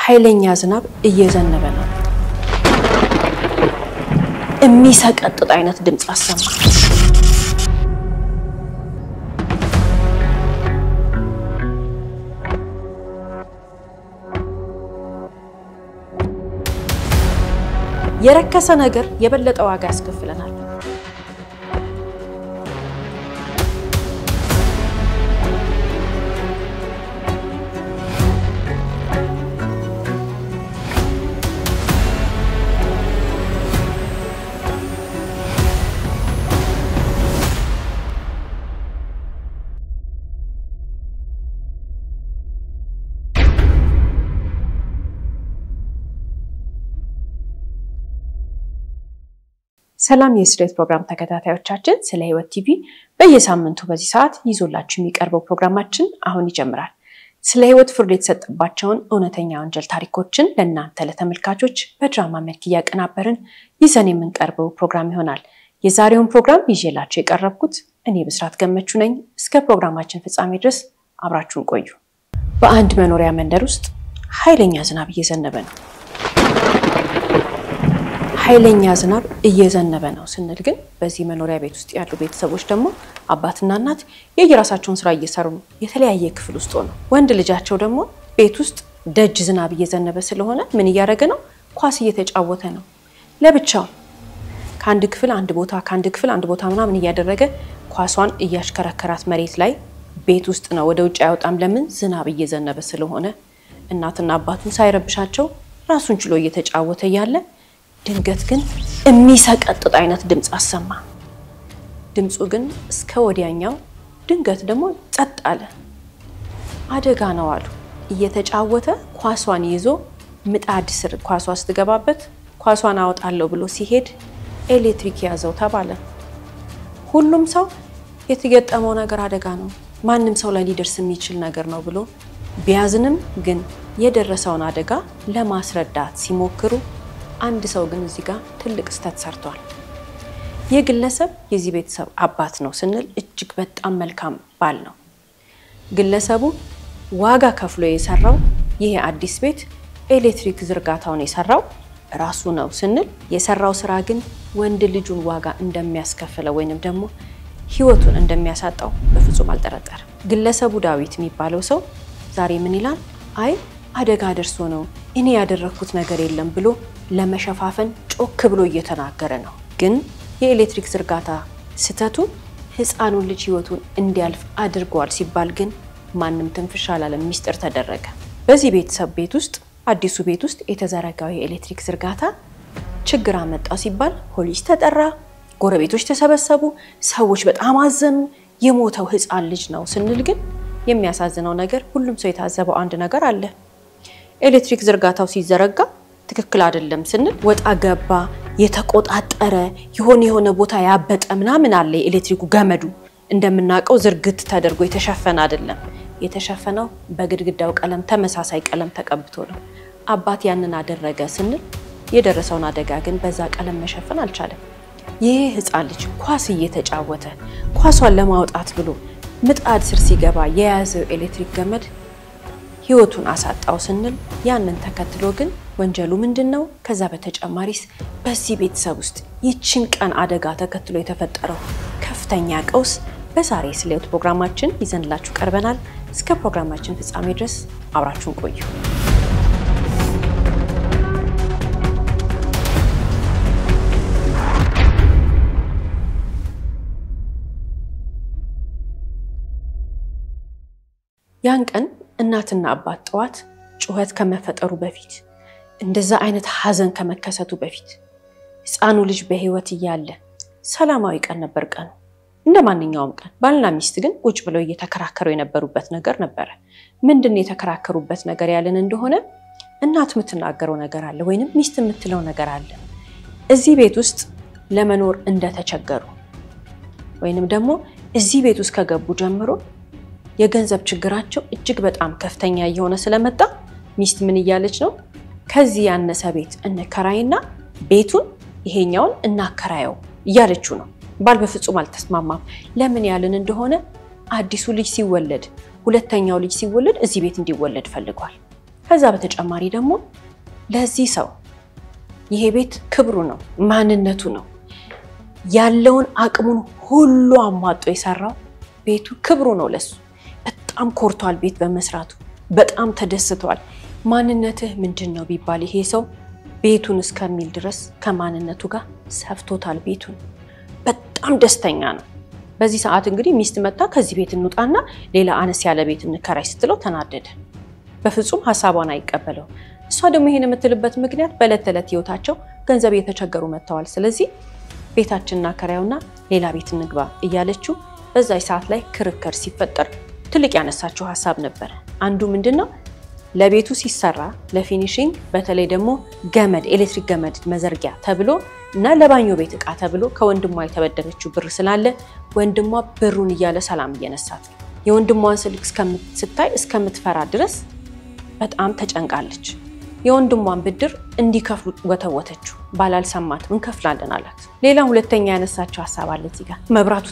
ኃይለኛ ዝናብ እየዘነበ ነው የሚሰቀጥጥ አይነት ድምጽ አሰማ የረከሰ ነገር የበለጠ ዋጋ ያስከፍለናል ሰላም የስሬት ፕሮግራም ተከታታዮቻችን ስለ ህይወት ቲቪ በየሳምንቱ በዚህ ሰዓት ይዞላችሁ የሚቀርበው ፕሮግራማችን አሁን ይጀምራል ስለ ህይወት ፍርድ የተሰጠባቸውን እውነተኛ ወንጀል ታሪኮችን ለእናንተ ለተመልካቾች በድራማ መልክ ያቀናበርን ይዘን የምንቀርበው ፕሮግራም ይሆናል የዛሬውን ፕሮግራም ይዤላችሁ የቀረብኩት እኔ ብስራት ገመቹ ነኝ እስከ ፕሮግራማችን ፍጻሜ ድረስ አብራችሁን ቆዩ በአንድ መኖሪያ መንደር ውስጥ ኃይለኛ ዝናብ እየዘነበ ነው ኃይለኛ ዝናብ እየዘነበ ነው ስንል ግን በዚህ መኖሪያ ቤት ውስጥ ያሉ ቤተሰቦች ደግሞ አባትና እናት የየራሳቸውን ስራ እየሰሩ የተለያየ ክፍል ውስጥ ሆነው ወንድ ልጃቸው ደግሞ ቤት ውስጥ ደጅ ዝናብ እየዘነበ ስለሆነ ምን እያደረገ ነው ኳስ እየተጫወተ ነው ለብቻው ከአንድ ክፍል አንድ ቦታ ምናምን እያደረገ ኳሷን እያሽከረከራት መሬት ላይ ቤት ውስጥ ነው ወደ ውጭ አይወጣም ለምን ዝናብ እየዘነበ ስለሆነ እናትና አባቱን ሳይረብሻቸው ራሱን ችሎ እየተጫወተ ያለ ድንገት ግን የሚሰቀጥጥ አይነት ድምጽ አሰማ ድምጹ ግን እስከ ወዲያኛው ድንገት ደግሞ ጸጥ አለ አደጋ ነው አሉ እየተጫወተ ኳሷን ይዞ ምጣድ ስር ኳሷ ስትገባበት ኳሷን አወጣለሁ ብሎ ሲሄድ ኤሌክትሪክ ያዘው ተባለ ሁሉም ሰው የተገጠመው ነገር አደጋ ነው ማንንም ሰው ላይ ሊደርስ የሚችል ነገር ነው ብሎ ቢያዝንም ግን የደረሰውን አደጋ ለማስረዳት ሲሞክሩ አንድ ሰው ግን እዚህ ጋር ትልቅ ስተት ሰርቷል የግለሰብ የዚህ ቤተሰብ አባት ነው ስንል እጅግ በጣም መልካም ባል ነው ግለሰቡ ዋጋ ከፍሎ የሰራው ይሄ አዲስ ቤት ኤሌክትሪክ ዝርጋታውን የሰራው ራሱ ነው ስንል የሰራው ስራ ግን ወንድ ልጁን ዋጋ እንደሚያስከፍለው ወይንም ደግሞ ህይወቱን እንደሚያሳጣው በፍጹም አልጠረጠረም ግለሰቡ ዳዊት የሚባለው ሰው ዛሬ ምን ይላል አይ አደጋ ደርሶ ነው እኔ ያደረኩት ነገር የለም ብሎ ለመሸፋፈን ጮክ ብሎ እየተናገረ ነው ግን የኤሌክትሪክ ዝርጋታ ስተቱ ህፃኑን ልጅ ህይወቱን እንዲያልፍ አድርጓል ሲባል ግን ማንንም ትንፍሽ አላለም ሚስጥር ተደረገ በዚህ ቤተሰብ ቤት ውስጥ አዲሱ ቤት ውስጥ የተዘረጋው የኤሌክትሪክ ዝርጋታ ችግር አመጣ ሲባል ፖሊስ ተጠራ ጎረቤቶች ተሰበሰቡ ሰዎች በጣም አዘኑ የሞተው ህፃን ልጅ ነው ስንል ግን የሚያሳዝነው ነገር ሁሉም ሰው የታዘበው አንድ ነገር አለ ኤሌክትሪክ ዝርጋታው ሲዘረጋ ትክክል አይደለም ስንል ወጣ ገባ የተቆጣጠረ የሆነ ቦታ ያበጠ ምናምን አለ ኤሌክትሪኩ ገመዱ እንደምናቀው ዝርግት ተደርጎ የተሸፈነ አይደለም የተሸፈነው በግድግዳው ቀለም ተመሳሳይ ቀለም ተቀብቶ ነው አባት ያንን አደረገ ስንል የደረሰውን አደጋ ግን በዛ ቀለም መሸፈን አልቻለም ይሄ ህፃን ልጅ ኳስ እየተጫወተ ኳሷን ለማውጣት ብሎ ምጣድ ስር ሲገባ የያዘው ኤሌክትሪክ ገመድ ህይወቱን አሳጣው ስንል ያንን ተከትሎ ግን ወንጀሉ ምንድነው ከዛ በተጨማሪስ በዚህ ቤተሰብ ውስጥ ይችን ቀን አደጋ ተከትሎ የተፈጠረው ከፍተኛ ቀውስ በዛሬ ስለ ፕሮግራማችን ይዘንላችሁ ቀርበናል እስከ ፕሮግራማችን ፍጻሜ ድረስ አብራችሁን ቆዩ ያን ቀን እናትና አባት ጧት ጩኸት ከመፈጠሩ በፊት እንደዛ አይነት ሐዘን ከመከሰቱ በፊት ህፃኑ ልጅ በህይወት እያለ ሰላማዊ ቀን ነበር ቀን እንደማንኛውም ቀን ባልና ሚስት ግን ቁጭ ብለው እየተከራከሩ የነበሩበት ነገር ነበር ምንድነው የተከራከሩበት ነገር ያለን እንደሆነ እናት የምትናገረው ነገር አለ ወይንም ሚስት የምትለው ነገር አለ እዚህ ቤት ውስጥ ለመኖር እንደተቸገሩ ወይንም ደግሞ እዚህ ቤት ውስጥ ከገቡ ጀምሮ የገንዘብ ችግራቸው እጅግ በጣም ከፍተኛ እየሆነ ስለመጣ ሚስት ምን እያለች ነው ከዚህ ያነሰ ቤት እንከራይና ቤቱን ይሄኛውን እናከራየው እያለችው ነው ባል በፍጹም አልተስማማም ለምን ያለን እንደሆነ አዲሱ ልጅ ሲወለድ ሁለተኛው ልጅ ሲወለድ እዚህ ቤት እንዲወለድ ፈልጓል ከዛ በተጨማሪ ደግሞ ለዚህ ሰው ይሄ ቤት ክብሩ ነው ማንነቱ ነው ያለውን አቅሙን ሁሉ አሟጦ የሰራው ቤቱ ክብሩ ነው ለሱ በጣም ኮርቷል ቤት በመስራቱ በጣም ተደስቷል ማንነትህ ምንድነው ቢባል ይሄ ሰው ቤቱን እስከሚል ድረስ ከማንነቱ ጋር ሰፍቶታል ቤቱን በጣም ደስተኛ ነው በዚህ ሰዓት እንግዲህ ሚስት መጣ ከዚህ ቤት እንውጣና ሌላ አነስ ያለ ቤት እንከራይ ስትለው ተናደደ በፍጹም ሐሳቧን አይቀበለው እሷ ደግሞ ይሄን የምትልበት ምክንያት በለተለት ህይወታቸው ገንዘብ የተቸገሩ መተዋል ስለዚህ ቤታችንና ከራዩና ሌላ ቤት እንግባ እያለችው በዛይ ሰዓት ላይ ክርክር ሲፈጠር ትልቅ ያነሳቸው ሐሳብ ነበር አንዱ ምንድነው ለቤቱ ሲሰራ ለፊኒሺንግ በተለይ ደግሞ ገመድ ኤሌክትሪክ ገመድ መዘርጊያ ተብሎ እና ለባኞ ቤት ዕቃ ተብሎ ከወንድሟ የተበደረችው ብር ስላለ ወንድሟ ብሩን እያለ ሰላም እየነሳት የወንድሟን ስልክ ስታይ እስከምትፈራ ድረስ በጣም ተጨንቃለች የወንድሟን ብድር እንዲከፍሉ ወተወተችው ባላልሰማት እንከፍላለን አላት ሌላ ሁለተኛ ያነሳቸው ሐሳብ አለ እዚህ ጋር መብራቱ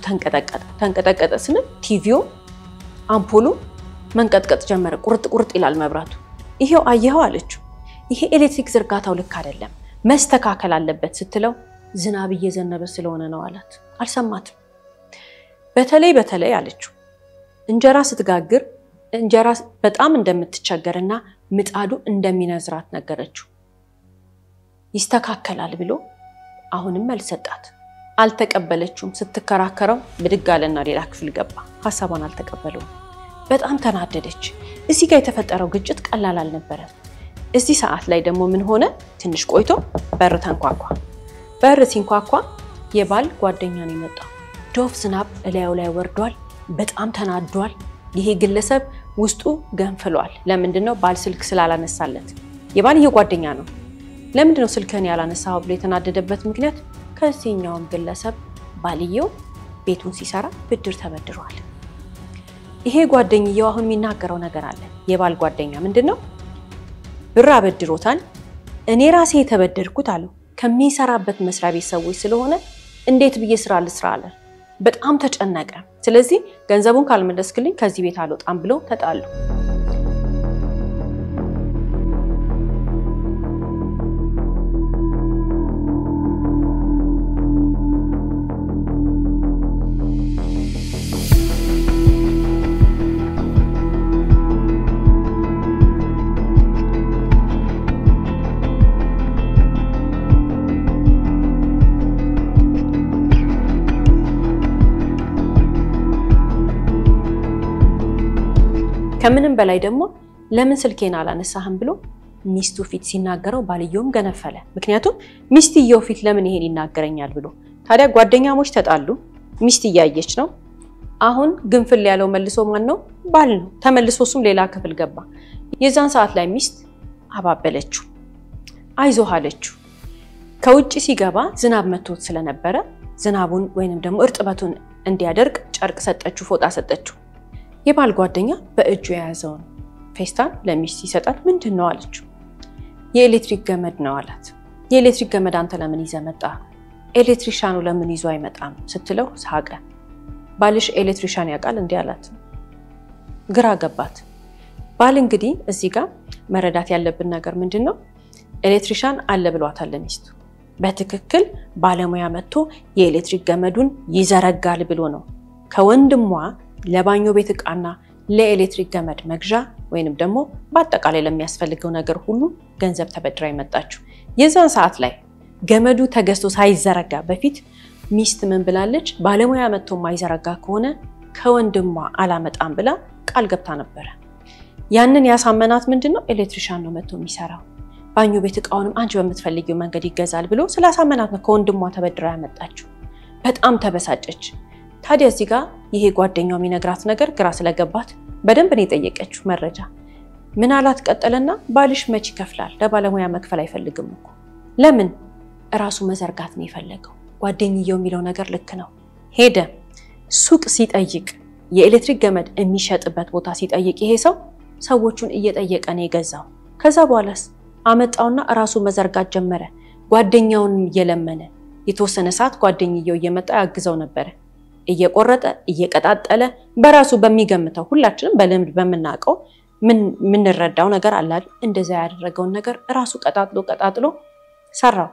ተንቀጠቀጠ ስንል ቲቪው አምፖሉ መንቀጥቀጥ ጀመረ ቁርጥ ይላል መብራቱ ይሄው አየኸው አለችው ይሄ ኤሌክትሪክ ዝርጋታው ልክ አይደለም መስተካከል አለበት ስትለው ዝናብ እየዘነበ ስለሆነ ነው አላት አልሰማትም በተለይ አለችው እንጀራ ስትጋግር እንጀራ በጣም እንደምትቸገርና ምጣዱ እንደሚነዝራት ነገረችው ይስተካከላል ብሎ አሁንም መልሰጣት አልተቀበለችውም ስትከራከረው ብድጋለና ሌላ ክፍል ገባ ሐሳቧን አልተቀበለው በጣም ተናደደች እዚህ ጋር የተፈጠረው ግጭት ቀላል አልነበረም እዚህ ሰዓት ላይ ደግሞ ምን ሆነ ትንሽ ቆይቶ በር ተንኳኳ በር ሲንኳኳ የባል ጓደኛ ነው የመጣው ዶፍ ዝናብ እላዩ ላይ ወርዷል በጣም ተናዷል ይሄ ግለሰብ ውስጡ ገንፍሏል ለምንድነው ባል ስልክ ስላላነሳለት የባል ጓደኛ ነው ለምንድነው ስልክህን ያላነሳው ብሎ የተናደደበት ምክንያት ከዚህኛው ግለሰብ ባልየው ቤቱን ሲሰራ ብድር ተበድሯል ይሄ ጓደኛው አሁን የሚናገረው ነገር አለ የባል ጓደኛ ምንድነው ብር አበድሮታል እኔ ራሴ የተበደርኩት አለው ከሚሰራበት መስሪያ ቤት ሰዎች ስለሆነ እንዴት ብዬ ስራ ልስራ አለ በጣም ተጨነቀ ስለዚህ ገንዘቡን ካልመለስክልኝ ከዚህ ቤት አልወጣም ብሎ ተጣሉ ከምንም በላይ ደግሞ ለምን ስልኬን አላነሳህም ብሎ ሚስቱ ፊት ሲናገረው ባልየውም ገነፈለ ምክንያቱም ሚስትየው ፊት ለምን ይሄን ይናገረኛል ብሎ ታዲያ ጓደኛሞች ተጣሉ ሚስት ያያየች ነው አሁን ግንፍል ያለው መልሶ ማን ነው ባል ነው ተመልሶሱም ሌላ ክፍል ገባ የዛን ሰዓት ላይ ሚስት አባበለችው አይዞህ አለችው ከውጪ ሲገባ ዝናብ መጥቶት ስለነበረ ዝናቡን ወይንም ደግሞ እርጥበቱን እንዲያደርግ ጨርቅ ሰጠችው ፎጣ ሰጠችው የባል ጓደኛ በእጁ ያዘውን ፌስታን ለሚስት ይሰጣት ምንድነው አለችው የኤሌክትሪክ ገመድ ነው አላት የኤሌክትሪክ ገመድ አንተ ለምን ይዘመጣ ኤሌክትሪሻኑ ለምን ይዞ አይመጣም ስትለው ሳቀ ባልሽ ኤሌክትሪሻን ያቃል እንዴ አላት ግራ ገባት ባል እንግዲህ እዚህ ጋር መረዳት ያለብን ነገር ምንድነው ኤሌክትሪሻን አለ ብሏታል ለሚስቱ በትክክል ባለሙያ መጥቶ የኤሌክትሪክ ገመዱን ይዘረጋል ብሎ ነው ከወንድሟ ለባኞ ቤት ዕቃና ለኤሌክትሪክ ገመድ መግዣ ወይንም ደግሞ በአጠቃላይ ለሚያስፈልገው ነገር ሁሉ ገንዘብ ተበድራ ይመጣችሁ የዛን ሰዓት ላይ ገመዱ ተገዝቶ ሳይዘረጋ በፊት ሚስት ምን ብላለች ባለሙያ መጥቶ ማይዘረጋ ከሆነ ከወንድሟ አላመጣም ብላ ቃል ገብታ ነበር ያንን ያሳመናት ምንድነው ኤሌክትሪሻን ነው መጥቶ የሚሰራው ባኞ ቤት ዕቃውንም አንቺ በመትፈልጊው መንገድ ይገዛል ብሎ ስላሳመናት ነው ከወንድሟ ተበድራ ያመጣችሁ በጣም ተበሳጨች ታዲያ እዚህ ጋር ይሄ ጓደኛው የሚነግራት ነገር ግራ ስለገባት በደንብ ነው የጠየቀችው መረጃ ምን አላት ቀጠለና ባልሽ መች ይከፍላል ለባለሙያ መክፈል አይፈልግም እኮ ለምን ራሱ መዘርጋት ነው የፈለገው ጓደኛው የሚለው ነገር ልክ ነው ሄደ ሱቅ ሲጠይቅ የኤሌክትሪክ ገመድ የሚሸጥበት ቦታ ሲጠይቅ ይሄ ሰዎቹን እየጠየቀ ነው የገዛው ከዛ በኋላስ አመጣውና ራሱ መዘርጋት ጀመረ ጓደኛውን እየለመነ የተወሰነ ሰዓት ጓደኛው እየመጣ ያግዘው ነበር እየቆረጠ እየቀጣጠለ በራሱ በሚገምተው ሁላችንም በልምድ በመናቀው ምን ረዳው ነገር አለ እንደዛ ያደረገውን ነገር ራሱ ቀጣጥሎ ሰራው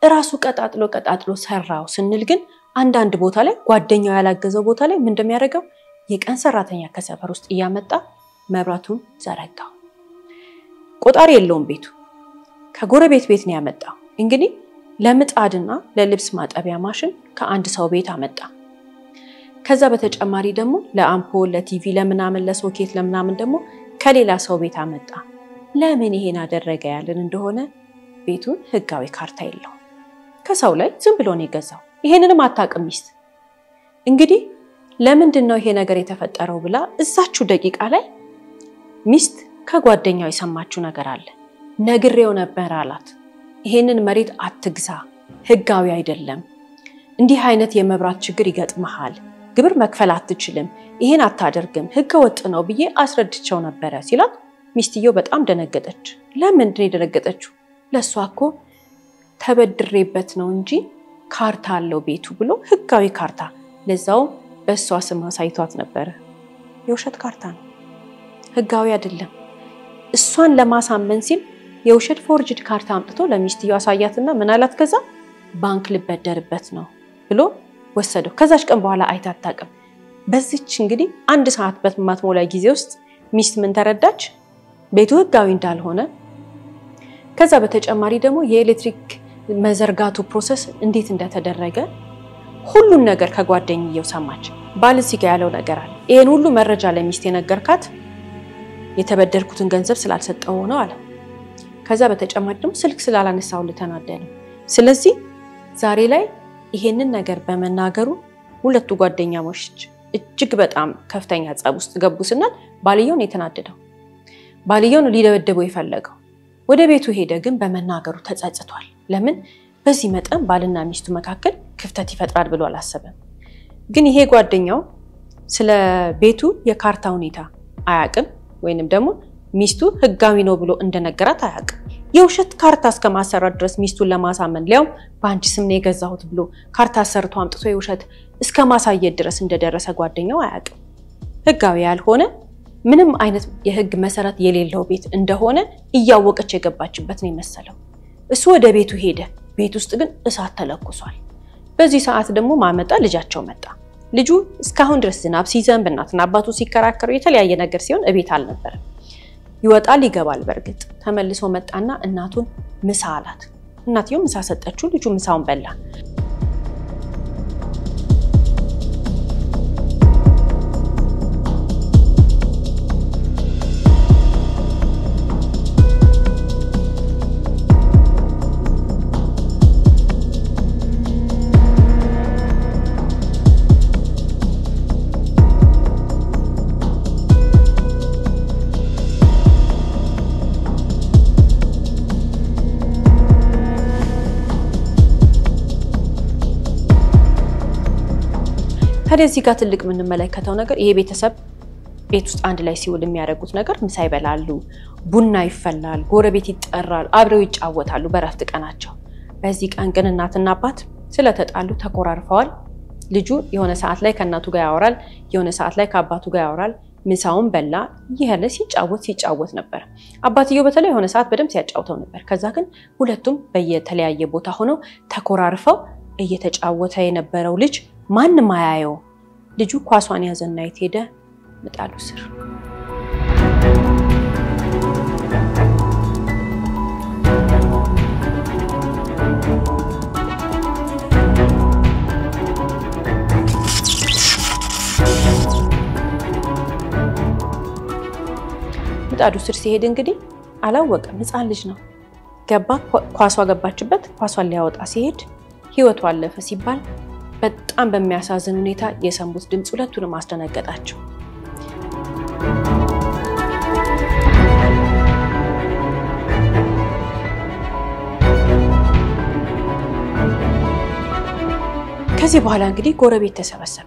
ራሱ ቀጣጥሎ ሰራው ስንል ግን አንድ ቦታ ላይ ጓደኛው ያላገዘው ቦታ ላይ ምን እንደሚያደርገው የቀን ሰራተኛ ከሰፈር ውስጥ እያመጣ መብራቱን ዘረጋው ቆጣሪ የለውም ቤቱ ከጎረቤት ቤት ነው ያመጣው እንግዲህ ለምጣድና ለልብስ ማጠቢያ ማሽን ከአንድ ሰው ቤት አመጣ ከዛ በተጨማሪ ደግሞ ለአምፖል ለቲቪ ለምናምን ለሶኬት ለምናምን ደግሞ ከሌላ ሰው ቤት አመጣ ለምን ይሄን አደረገ ያለን እንደሆነ ቤቱ ህጋዊ ካርታ የለው ከሰው ላይ ዝም ብሎ ነው የገዛው ይሄንንም አታውቅም ሚስት እንግዲህ ለምንድነው ይሄ ነገር የተፈጠረው ብላ እዛችሁ ደቂቃ ላይ ሚስት ከጓደኛው የሰማችው ነገር አለ ነግሬው ነበር አላት ይሄንን መሬት አትግዛ ህጋዊ አይደለም እንዲህ አይነት የመብራት ችግር ይገጥመሃል ግብር መክፈል አትችልም ይሄን አታደርግም ህገ ወጥ ነው ብዬ አስረድቼው ነበር ሲላት ሚስትየው በጣም ደነገጠች ለምን ደነገጠችው ለሷኮ ተበድሬበት ነው እንጂ ካርታ አለው ቤቱ ብሎ ህጋዊ ካርታ ለዛው በሷ ስም አሳይቷት ነበር የውሸት ካርታ ነው ህጋዊ አይደለም እሷን ለማሳመን ሲል የውሸት ፎርጅድ ካርታ አምጥቶ ለሚስትየው አሳያትና ምን አላት ከዛ ባንክ ልበደርበት ነው ብሎ ወሰደው ከዛች ቀን በኋላ አይታጣቀም በዚች እንግዲህ አንድ ሰዓት በማትሞላ ጊዜ ውስጥ ሚስት ምን ተረዳች ቤቱ ህጋዊ እንዳልሆነ ከዛ በተጨማሪ ደግሞ የኤሌክትሪክ መዘርጋቱ ፕሮሰስ እንዴት እንደተደረገ ሁሉን ነገር ከጓደኛው ሰማች ባልሲ ጋር ያለው ነገር አለ ይሄን ሁሉ መረጃ ለሚስት የነገርካት የተበደርኩትን ገንዘብ ስላልሰጠው ነው አለ ከዛ በተጨማሪ ደግሞ ስልክ ስላላነሳው ለተናደለ ስለዚህ ዛሬ ላይ ይሄንን ነገር በመናገሩ ሁለቱ ጓደኛሞች እጅግ በጣም ከፍተኛ ጸብ ውስጥ ገቡስና ባልየውን የተናደደው ባልየውን ሊደበደበው ይፈልጋው ወደ ቤቱ ሄደ ግን በመናገሩ ተጸጽቷል ለምን በዚህ መጠን ባልና ሚስቱ መካከል ክፍተት ይፈጥራል ብሎ አላሰበም ግን ይሄ ጓደኛው ስለ ቤቱ የካርታ ሁኔታ አያቅም ወይንም ደግሞ ሚስቱ ህጋዊ ነው ብሎ እንደነገራት አያቅም የውሸት ካርታ እስከማሰራት ድረስ ሚስቱን ለማሳመን ሊያው ባንቺ ስም ነው የገዛሁት ብሎ ካርታ ሰርቶ አምጥቶ የውሸት እስከማሳየት ድረስ እንደደረሰ ጓደኛው አያቅም ህጋዊ ያልሆነ ምንም አይነት የህግ መሰረት የሌለው ቤት እንደሆነ እያወቀች የገባችበት ነው መሰለው እሱ ወደ ቤቱ ሄደ ቤት ውስጥ ግን እሳት ተለኩሷል በዚህ ሰዓት ደግሞ ማመጣ ልጃቸው መጣ ልጁ እስካሁን ድረስ ዝናብ ሲዘንብ እናትና አባቱ ሲከራከሩ የተለያየ ነገር ሲሆን እቤት አልነበረም ይወጣል ይገባል በርግጥ ተመልሶ መጣና እናቱን ምሳ አላት እናትየው ምሳ ሰጠችው ልጁ ምሳውን በላ ታዲያ ጋር ትልቅ ምን መለከታው ነገር ይሄ ቤተሰብ ቤት ውስጥ አንድ ላይ ሲውል የሚያደርጉት ነገር ምሳ ይበላሉ ቡና ይፈላል ጎረቤት ይጠራል አብረው ይጫወታሉ በረፍት ቀናቸው በዚህ ቀን ግን እናትና አባት ስለተጣሉ ተቆራርፈዋል ልጁ የሆነ ሰዓት ላይ ከእናቱ ጋር ያወራል የሆነ ሰዓት ላይ ከአባቱ ጋር ያወራል ምሳውን በላ ይሄለ ሲጫወት ነበር አባትየው በተለይ የሆነ ሰዓት በደም ሲያጫውተው ነበር ከዛ ግን ሁለቱም በየተለያየ ቦታ ሆነው ተቆራርፈው እየተጫወተ የነበረው ልጅ ማንንም አያየው ልጁ ኳሷን ያዘና ይሄደ ምጣዱ ስር ምጣዱ ስር ሲሄድ እንግዲህ አላወቀም ህፃን ልጅ ነው ገባ ኳሷ ገባችበት ኳሷን ሊያወጣ ሲሄድ ህይወቱ አለፈ ሲባል በጣም በሚያሳዝን ሁኔታ የሰሙት ድምጽ ሁለቱንም አስደነገጣቸው ከዚህ በኋላ እንግዲህ ጎረቤት ተሰበሰበ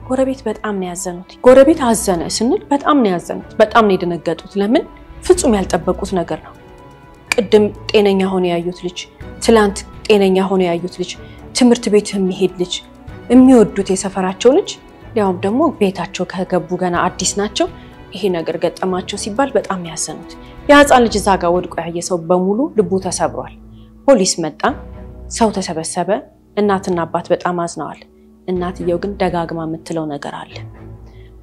ጎረቤት በጣም ነው ያዘኑት ጎረቤት አዘነ ስንል በጣም ነው ያዘኑት በጣም ነው የደነገጡት ለምን ፍጹም ያልጠበቁት ነገር ነው ቅድም ጤነኛ ሆነ ያዩት ልጅ ትላንት ጤነኛ ሆነ ያዩት ልጅ ትምርት ቤት የሚሄድ ልጅ የሚወዱት የሰፈራቸው ልጅ ያው ደግሞ ቤታቸው ከገቡ ገና አዲስ ናቸው ይሄ ነገር ገጠማቸው ሲባል በጣም ያሰኑት የህፃን ልጅ እዛ ጋር ወድቆ ያየ ሰው በሙሉ ልቡ ተሰብሯል ፖሊስ መጣ ሰው ተሰበሰበ እናትና አባት በጣም አዝነዋል እናትየው ግን ደጋግማ የምትለው ነገር አለ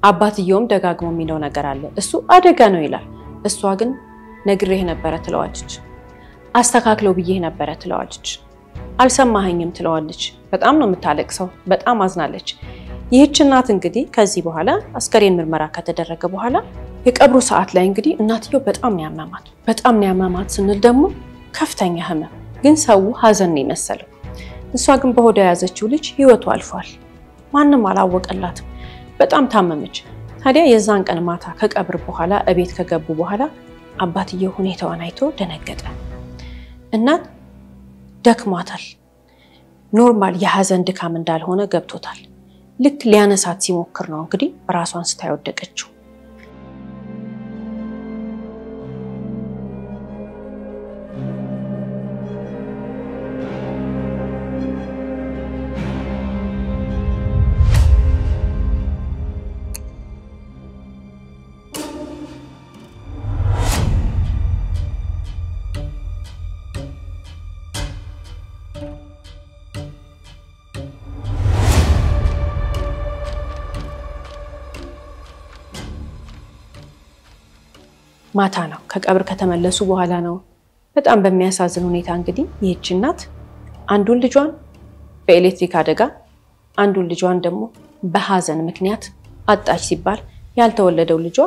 አባትየውም ደጋግሞ የሚለው ነገር አለ እሱ አደጋ ነው ይላል እሷ ግን ነግሬህ ነበር ትለዋለች አስተካክለው ብዬ ነበር ትለዋለች አልሰማኸኝም ትለዋለች በጣም ነው የምታለቅሰው በጣም አዝናለች ይህች እናት እንግዲህ ከዚህ በኋላ አስከሬን ምርመራ ከተደረገ በኋላ የቀብሩ ሰዓት ላይ እንግዲህ እናትየው በጣም ያማማት ስንል ደግሞ ከፍተኛ ህመም ግን ሰው ሀዘን ነው መሰለው እሷ ግን በሆዷ ያዘችው ልጅ ህይወቱ አልፏል ማንንም አላወቀላትም በጣም ታመመች ታዲያ የዛን ቀን ማታ ከቀብር በኋላ እቤት ከገቡ በኋላ አባትየው ሁኔታዋን አይቶ ደነገጠ እናት ደክሟታል ኖርማል የሀዘን ድካም እንዳልሆነ ገብቶታል ልክ ሊያነሳት ሲሞክር ነው እንግዲህ ራሷን ስታይወደቀችው ማታ ነው ከቀብር ከተመለሱ በኋላ ነው በጣም በሚያሳዝን ሁኔታ እንግዲህ ይህች እናት አንዱን ልጇን በኤሌክትሪክ አደጋ አንዱን ልጇን ደግሞ በሐዘን ምክንያት አጣች ሲባል ያልተወለደው ልጇ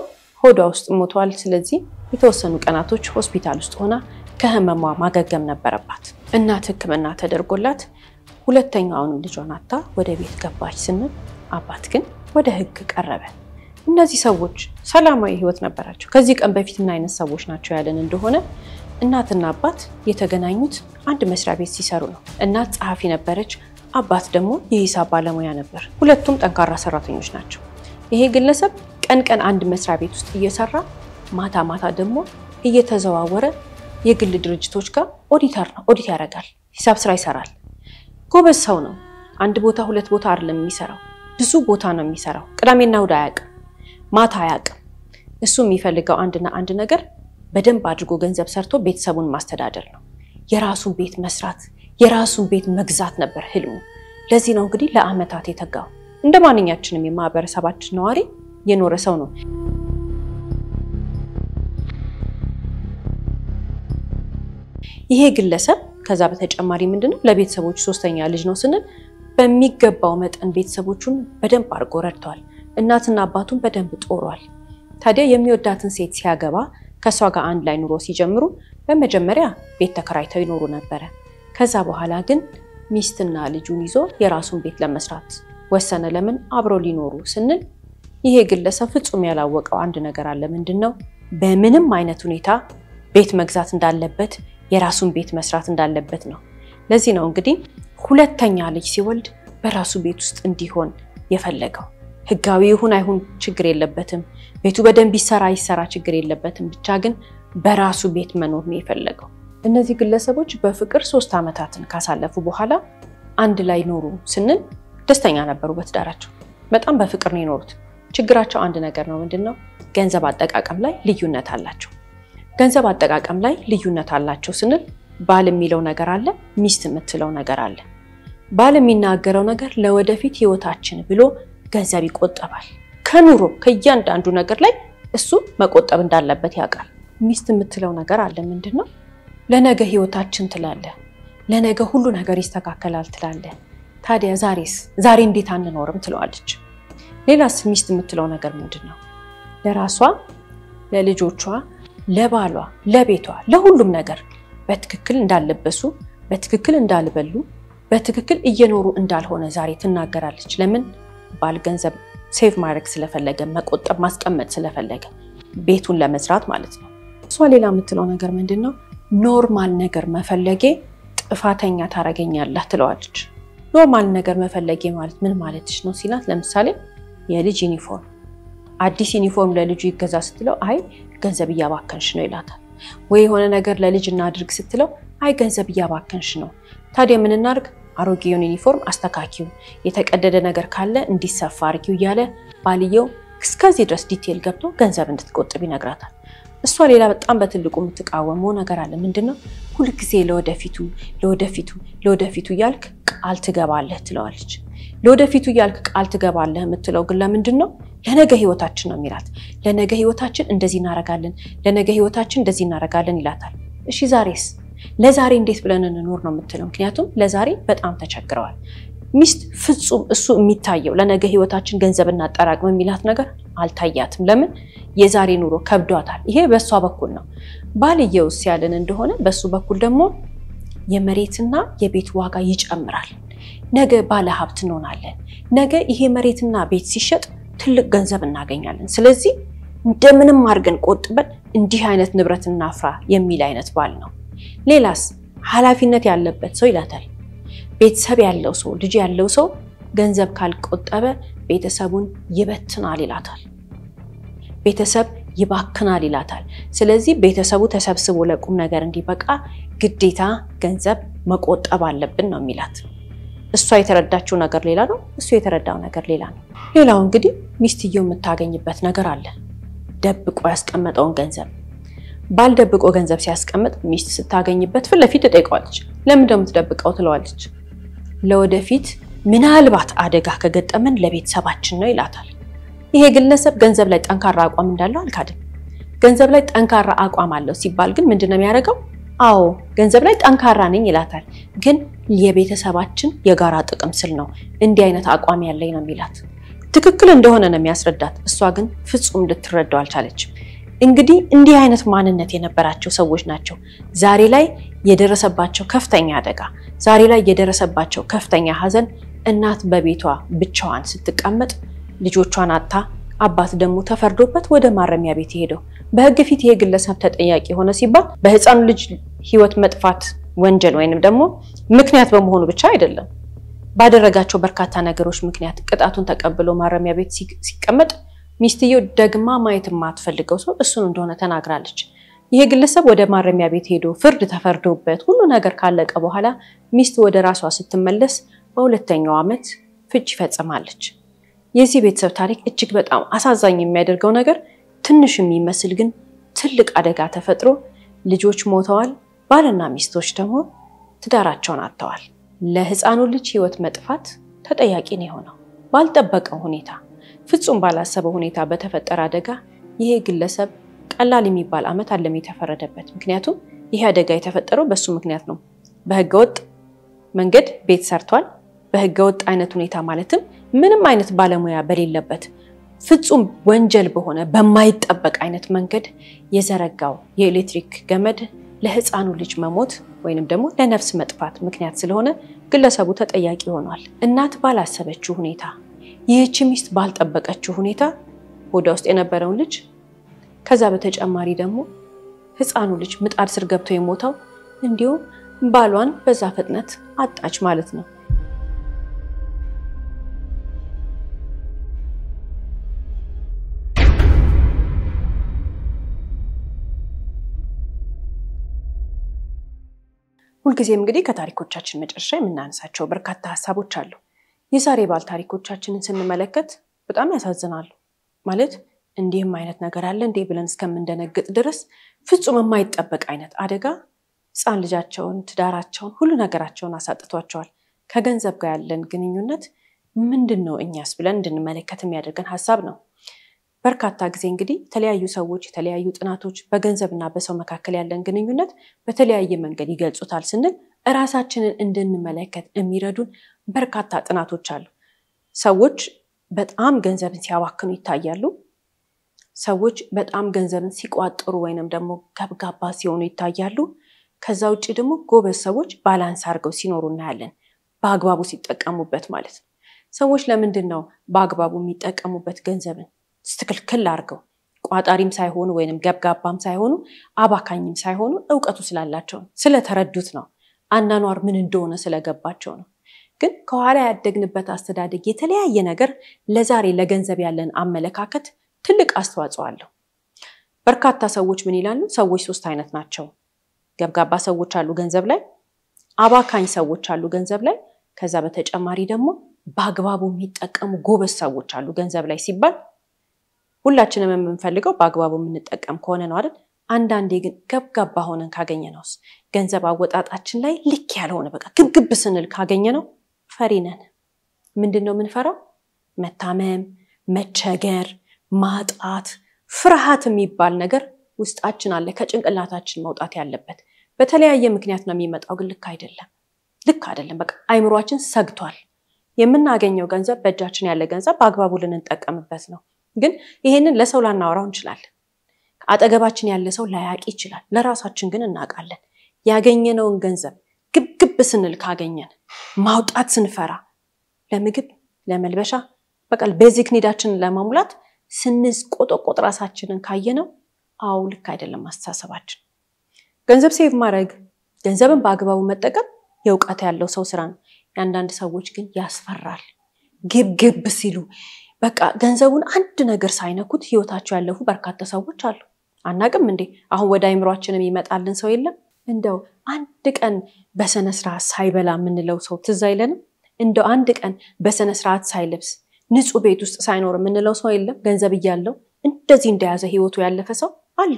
ሆዷ ውስጥ ሞቷል ስለዚህ የተወሰኑ ቀናቶች ሆስፒታል ውስጥ ሆና ከህመሟ ማገገም ነበረባት እናት ህክምና ተደርጎላት ሁለተኛውን ልጇን አጣ ወደ ቤት ገባች ስንል አባት ግን ወደ ህግ ቀረበ እነዚህ ሰዎች ሰላማዊ ህይወት ነበራቸው ከዚህ ቀን በፊት ምን አይነት ሰዎች ናቸው ያለን እንደሆነ እናትና አባት የተገናኙት አንድ መስሪያ ቤት ሲሰሩ ነው እናት ጸሐፊ ነበረች አባት ደግሞ የሂሳብ ባለሙያ ነበር ሁለቱም ጠንካራ ሰራተኞች ናቸው ይሄ ግለሰብ ቀን አንድ መስሪያ ቤት ውስጥ እየሰራ ማታ ደግሞ እየተዘዋወረ የግል ድርጅቶች ጋር ኦዲት ያደርጋል ሂሳብ ስራ ይሰራል ጎበዝ ሰው ነው አንድ ቦታ ሁለት ቦታ አይደለም የሚሰራው ብዙ ቦታ ነው የሚሰራው ቅዳሜና እሁድ አያውቅም ማታ አያውቅም እሱ የሚፈልገው አንድ ነገር በደንብ አድርጎ ገንዘብ ሰርቶ ቤተሰቡን ማስተዳደር ነው የራሱን ቤት መስራት የራሱን ቤት መግዛት ነበር ህልሙ ለዚህ ነው እንግዲህ ለአመታት የተጋው እንደማንኛችንም የማህበረሰባችን ነዋሪ የኖረ ሰው ነው ይሄ ግለሰብ ከዛ በተጨማሪ ምንድነው ለቤተሰቦች ሶስተኛ ልጅ ነው ስንል በሚገባው መጠን ቤተሰቦቹን በደንብ አርጎ ረድቷል እናትና አባቱን በደንብ ጦሯል ታዲያ የሚወዳትን ሴት ሲያገባ ከሷ ጋር አንድ ላይ ኑሮ ሲጀምሩ በመጀመሪያ ቤት ተከራይተው ይኖሩ ነበር ከዛ በኋላ ግን ሚስትና ልጁን ይዞ የራሱን ቤት ለመስራት ወሰነ ለምን አብሮ ሊኖሩ ስንል ይሄ ግለሰብ ፍጹም ያላወቀው አንድ ነገር አለ ምንድነው በምንም አይነት ሁኔታ ቤት መግዛት እንዳለበት የራሱን ቤት መስራት እንዳለበት ነው ለዚህ ነው እንግዲህ ሁለተኛ ልጅ ሲወልድ በራሱ ቤት ውስጥ እንዲሆን የፈለገው ህጋዊ ይሁን አይሁን ችግር የለበትም ቤቱ በደንብ ይሰራ ችግር የለበትም ብቻ ግን በራሱ ቤት መኖር ነው የፈለገው እነዚህ ግለሰቦች በፍቅር 3 አመታትን ካሳለፉ በኋላ አንድ ላይ ኖሩ ስንል ደስተኛ ነበሩ በትዳራቸው በጣም በፍቅር ነው የኖሩት ችግራቸው አንድ ነገር ነው ምንድነው ገንዘብ አጠቃቀም ላይ ልዩነት አላቸው ገንዘብ አጠቃቀም ላይ ልዩነት አላቸው ስንል ባል የሚለው ነገር አለ ሚስት የምትለው ነገር አለ ባል የሚናገረው ነገር ለወደፊት ህይወታችን ብሎ ገንዘብ ይቆጠባል ከኑሮ ከእያንዳንዱ ነገር ላይ እሱ መቆጠብ እንዳለበት ያውቃል ሚስት የምትለው ነገር አለ ምንድነው ለነገ ህይወታችን ትላለ ለነገ ሁሉ ነገር ይስተካከላል ትላለ ታዲያ ዛሬ እንዴት አንኖርም ትለዋለች ሌላስ ሚስት የምትለው ነገር ምንድነው ለራሷ ለልጆቿ ለባሏ ለቤቷ ለሁሉም ነገር በትክክል እንዳለበሱ በትክክል እንዳልበሉ በትክክል እየኖሩ እንዳልሆነ ዛሬ ትናገራለች ለምን ባል ገንዘብ ሴቭ ማድረግ ስለፈለገ መቆጠብ ማስቀመጥ ስለፈለገ ቤቱን ለመስራት ማለት ነው እሷ ሌላ የምትለው ነገር ምንድነው ኖርማል ነገር መፈለጌ ጥፋተኛ ታረጋኛለህ ትለዋለች ኖርማል ነገር መፈለጌ ማለት ምን ማለትሽ ነው ሲላት ለምሳሌ የልጅ ዩኒፎርም አዲስ ዩኒፎርም ለልጁ ይገዛ ስትለው አይ ገንዘብ እያባከንሽ ነው ይላታል ወይ የሆነ ነገር ለልጅ እናድርግ ስትለው አይ ገንዘብ እያባከንሽ ነው ታዲያ ምን እናርግ አሮጌውን ዩኒፎርም አስተካኪው የተቀደደ ነገር ካለ እንዲሰፋ አርጊው ያለ ባልየው እስከዚህ ድረስ ዲቴል ገብቶ ገንዘብ እንድትቆጥብ ይነግራታል። እሷ ሌላ በጣም በትልቁ የምትቃወመው ነገር አለ። ምንድነው? ሁሉ ጊዜ ለወደፊቱ ያልክ ቃል ትገባለህ ትለዋለች። ለወደፊቱ ያልክ ቃል ትገባለህ የምትለው ግን ለምንድነው? ለነገ ህይወታችን ነው የሚላት። ለነገ ህይወታችን እንደዚህ እናረጋለን፣ ለነገ ህይወታችን እንደዚህ እናረጋለን ይላታል። እሺ ዛሬስ? ለዛሬ እንዴት ብለን እንኖር ነው የምትለው። ምክንያቱም ለዛሬ በጣም ተቸግረዋል። ሚስት ፍጹም እሱ የሚታየው ለነገ ህይወታችን ገንዘብ እናጠራቅም የሚላት ነገር አልታያትም። ለምን? የዛሬ ኑሮ ከብዷታል። ይሄ በሷ በኩል ነው። ባልየውስ ያለን እንደሆነ በሱ በኩል ደግሞ የመሬትና የቤት ዋጋ ይጨምራል። ነገ ባለ ሀብት እንሆናለን። ነገ ይሄ መሬትና ቤት ሲሸጥ ትልቅ ገንዘብ እናገኛለን። ስለዚህ እንደምንም አድርገን ቆጥበን እንዲህ አይነት ንብረት እናፍራ የሚል አይነት ባል ነው። ሌላስ? ኃላፊነት ያለበት ሰው ይላታል። ቤተሰብ ያለው ሰው፣ ልጅ ያለው ሰው ገንዘብ ካልቆጠበ ቤተሰቡን ይበትናል ይላታል። ቤተሰብ ይባክናል ይላታል። ስለዚህ ቤተሰቡ ተሰብስቦ ለቁም ነገር እንዲበቃ ግዴታ ገንዘብ መቆጠብ አለብን ነው የሚላት። እሷ የተረዳችው ነገር ሌላ ነው፣ እሱ የተረዳው ነገር ሌላ ነው። ሌላው እንግዲህ ሚስትየው የምታገኝበት ነገር አለ። ደብቆ ያስቀመጠውን ገንዘብ ባል ደብቆ ገንዘብ ሲያስቀምጥ ሚስት ስታገኝበት ፊት ለፊት ትጠይቀዋለች። ለምን ደም ትደብቀው ትለዋለች። ለወደፊት ምናልባት አደጋ ከገጠመን ለቤተሰባችን ነው ይላታል። ይሄ ግለሰብ ገንዘብ ላይ ጠንካራ አቋም እንዳለው አልካድም። ገንዘብ ላይ ጠንካራ አቋም አለው ሲባል ግን ምንድነው የሚያደርገው? አዎ ገንዘብ ላይ ጠንካራ ነኝ ይላታል። ግን የቤተሰባችን የጋራ ጥቅም ስል ነው እንዲህ አይነት አቋም ያለኝ ነው የሚላት። ትክክል እንደሆነ ነው የሚያስረዳት። እሷ ግን ፍጹም ልትረዳው አልቻለችም። እንግዲህ እንዲህ አይነት ማንነት የነበራቸው ሰዎች ናቸው ዛሬ ላይ የደረሰባቸው ከፍተኛ አደጋ፣ ዛሬ ላይ የደረሰባቸው ከፍተኛ ሀዘን። እናት በቤቷ ብቻዋን ስትቀመጥ ልጆቿን አጣ፣ አባት ደግሞ ተፈርዶበት ወደ ማረሚያ ቤት ሄደው በህግ ፊት ይሄ ግለሰብ ተጠያቂ ሆነ ሲባል በህፃኑ ልጅ ህይወት መጥፋት ወንጀል ወይንም ደግሞ ምክንያት በመሆኑ ብቻ አይደለም፣ ባደረጋቸው በርካታ ነገሮች ምክንያት ቅጣቱን ተቀብሎ ማረሚያ ቤት ሲቀመጥ ሚስትየው ደግማ ማየት ማትፈልገው ሰው እሱን እንደሆነ ተናግራለች። ይሄ ግለሰብ ወደ ማረሚያ ቤት ሄዶ ፍርድ ተፈርዶበት ሁሉ ነገር ካለቀ በኋላ ሚስት ወደ ራሷ ስትመለስ በሁለተኛው ዓመት ፍቺ ፈጽማለች። የዚህ ቤተሰብ ታሪክ እጅግ በጣም አሳዛኝ የሚያደርገው ነገር ትንሽ የሚመስል ግን ትልቅ አደጋ ተፈጥሮ ልጆች ሞተዋል፣ ባልና ሚስቶች ደግሞ ትዳራቸውን አጥተዋል። ለህፃኑ ልጅ ህይወት መጥፋት ተጠያቂ ነው የሆነው ባልጠበቀው ሁኔታ፣ ፍጹም ባላሰበው ሁኔታ በተፈጠረ አደጋ ይሄ ግለሰብ ቀላል የሚባል ዓመት አለም የተፈረደበት። ምክንያቱም ይሄ አደጋ የተፈጠረው በሱ ምክንያት ነው። በህገወጥ መንገድ ቤት ሰርቷል። በህገወጥ አይነት ሁኔታ ማለትም ምንም አይነት ባለሙያ በሌለበት ፍጹም ወንጀል በሆነ በማይጠበቅ አይነት መንገድ የዘረጋው የኤሌክትሪክ ገመድ ለህፃኑ ልጅ መሞት ወይንም ደግሞ ለነፍስ መጥፋት ምክንያት ስለሆነ ግለሰቡ ተጠያቂ ሆኗል። እናት ባላሰበችው ሁኔታ፣ ይህች ሚስት ባልጠበቀችው ሁኔታ ሆዷ ውስጥ የነበረውን ልጅ ከዛ በተጨማሪ ደግሞ ህፃኑ ልጅ ምጣድ ስር ገብቶ የሞተው እንዲሁም ባሏን በዛ ፍጥነት አጣች ማለት ነው። ሁልጊዜም እንግዲህ ከታሪኮቻችን መጨረሻ የምናነሳቸው በርካታ ሐሳቦች አሉ። የዛሬ ባል ታሪኮቻችንን ስንመለከት በጣም ያሳዝናሉ። ማለት እንዲህም አይነት ነገር አለ እንዴ ብለን እስከምንደነግጥ ድረስ ፍጹም የማይጠበቅ አይነት አደጋ ህፃን ልጃቸውን፣ ትዳራቸውን፣ ሁሉ ነገራቸውን አሳጥቷቸዋል። ከገንዘብ ጋር ያለን ግንኙነት ምንድነው እኛስ ብለን እንድንመለከት የሚያደርገን ሐሳብ ነው። በርካታ ጊዜ እንግዲህ የተለያዩ ሰዎች የተለያዩ ጥናቶች በገንዘብና በሰው መካከል ያለን ግንኙነት በተለያየ መንገድ ይገልጹታል ስንል ራሳችንን እንድንመለከት የሚረዱን በርካታ ጥናቶች አሉ። ሰዎች በጣም ገንዘብን ሲያባክኑ ይታያሉ። ሰዎች በጣም ገንዘብን ሲቋጥሩ ወይንም ደግሞ ገብጋባ ሲሆኑ ይታያሉ። ከዛ ውጪ ደግሞ ጎበዝ ሰዎች ባላንስ አድርገው ሲኖሩ እናያለን፣ በአግባቡ ሲጠቀሙበት ማለት ነው። ሰዎች ለምንድነው በአግባቡ የሚጠቀሙበት ገንዘብን ስትክልክል አድርገው? ቋጣሪም ሳይሆኑ ወይንም ገብጋባም ሳይሆኑ አባካኝም ሳይሆኑ ዕውቀቱ ስላላቸው ስለተረዱት ነው። አናኗር ምን እንደሆነ ስለገባቸው ነው። ግን ከኋላ ያደግንበት አስተዳደግ የተለያየ ነገር ለዛሬ ለገንዘብ ያለን አመለካከት ትልቅ አስተዋጽኦ አለው። በርካታ ሰዎች ምን ይላሉ? ሰዎች ሶስት አይነት ናቸው። ገብጋባ ሰዎች አሉ ገንዘብ ላይ፣ አባካኝ ሰዎች አሉ ገንዘብ ላይ፣ ከዛ በተጨማሪ ደግሞ በአግባቡ የሚጠቀሙ ጎበዝ ሰዎች አሉ ገንዘብ ላይ ሲባል ሁላችንም የምንፈልገው በአግባቡ የምንጠቀም ከሆነ ነው አይደል? አንዳንዴ ግን ገብጋባ ሆነን ካገኘነውስ ገንዘብ አወጣጣችን ላይ ልክ ያልሆነ በቃ ግብግብ ስንል ካገኘነው ፈሪ ነን። ምንድነው የምንፈራው? መታመም፣ መቸገር፣ ማጣት፣ ፍርሃት የሚባል ነገር ውስጣችን አለ ከጭንቅላታችን መውጣት ያለበት። በተለያየ ምክንያት ነው የሚመጣው ግን ልክ አይደለም። በቃ አይምሮአችን ሰግቷል። የምናገኘው ገንዘብ በእጃችን ያለ ገንዘብ በአግባቡ ልንጠቀምበት ነው። ግን ይሄንን ለሰው ላናወራው እንችላለን። አጠገባችን ያለ ሰው ላያቂ ይችላል። ለራሳችን ግን እናውቃለን። ያገኘነውን ገንዘብ ግብግብ ስንል ካገኘን ማውጣት ስንፈራ ለምግብ፣ ለመልበሻ በቃ ቤዚክ ኒዳችንን ለማሙላት ስንቆጠቆጥ ራሳችንን ካየነው አው ልክ አይደለም አስተሳሰባችን። ገንዘብ ሴቭ ማድረግ፣ ገንዘብን በአግባቡ መጠቀም የውቀት ያለው ሰው ስራ ነው። አንዳንድ ሰዎች ግን ያስፈራል። ግብግብ ሲሉ በቃ ገንዘቡን አንድ ነገር ሳይነኩት ህይወታቸው ያለፉ በርካታ ሰዎች አሉ። አናቅም እንዴ? አሁን ወደ አይምሮአችንም ይመጣልን ሰው የለም? እንደው አንድ ቀን በሰነ ስርዓት ሳይበላ የምንለው ሰው ትዝ አይለንም? እንደው አንድ ቀን በሰነ ስርዓት ሳይለብስ ንጹህ ቤት ውስጥ ሳይኖር የምንለው ሰው የለም? ገንዘብ እያለው እንደዚህ እንደያዘ ህይወቱ ያለፈ ሰው አሉ፣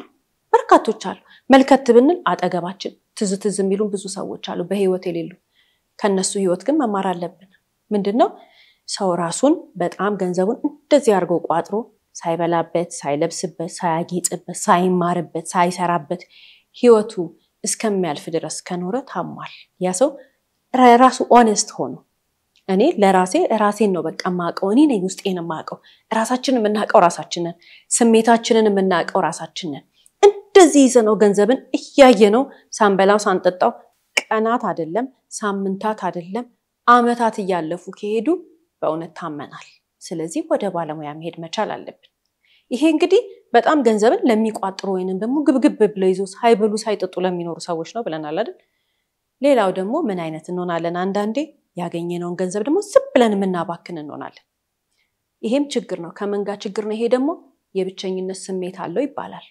በርካቶች አሉ። መልከት ብንል አጠገባችን ትዝ የሚሉን ብዙ ሰዎች አሉ በህይወት የሌሉ። ከነሱ ህይወት ግን መማር አለብን። ምንድነው? ሰው ራሱን በጣም ገንዘቡን እንደዚህ አድርጎ ቋጥሮ ሳይበላበት፣ ሳይለብስበት፣ ሳያጌጥበት፣ ሳይማርበት፣ ሳይሰራበት ህይወቱ እስከሚያልፍ ድረስ ከኖረ ታሟል። ያ ሰው ራሱ ኦነስት ሆኖ እኔ ራሴን ነው በቃ ማቀው፣ እኔ ነኝ ውስጤን ማቀው፣ ራሳችንን የምናቀው ራሳችንን፣ ስሜታችንን የምናቀው ራሳችንን። እንደዚህ ይዘነው ገንዘብን እያየነው ሳንበላው ሳንጠጣው ቀናት አይደለም ሳምንታት አይደለም አመታት እያለፉ ከሄዱ በእውነት ታመናል። ስለዚህ ወደ ባለሙያ መሄድ መቻል አለብን። ይሄ እንግዲህ በጣም ገንዘብን ለሚቋጥሩ ወይንም ደግሞ ግብግብ ብለው ይዞ ሳይበሉ ሳይጠጡ ለሚኖሩ ሰዎች ነው ብለናል አይደል? ሌላው ደግሞ ምን አይነት እንሆናለን? አንዳንዴ ያገኘነውን ገንዘብ ደግሞ ዝም ብለን የምናባክን እንሆናለን። ይሄም ችግር ነው። ከመንጋ ችግር ነው። ይሄ ደግሞ የብቸኝነት ስሜት አለው ይባላል።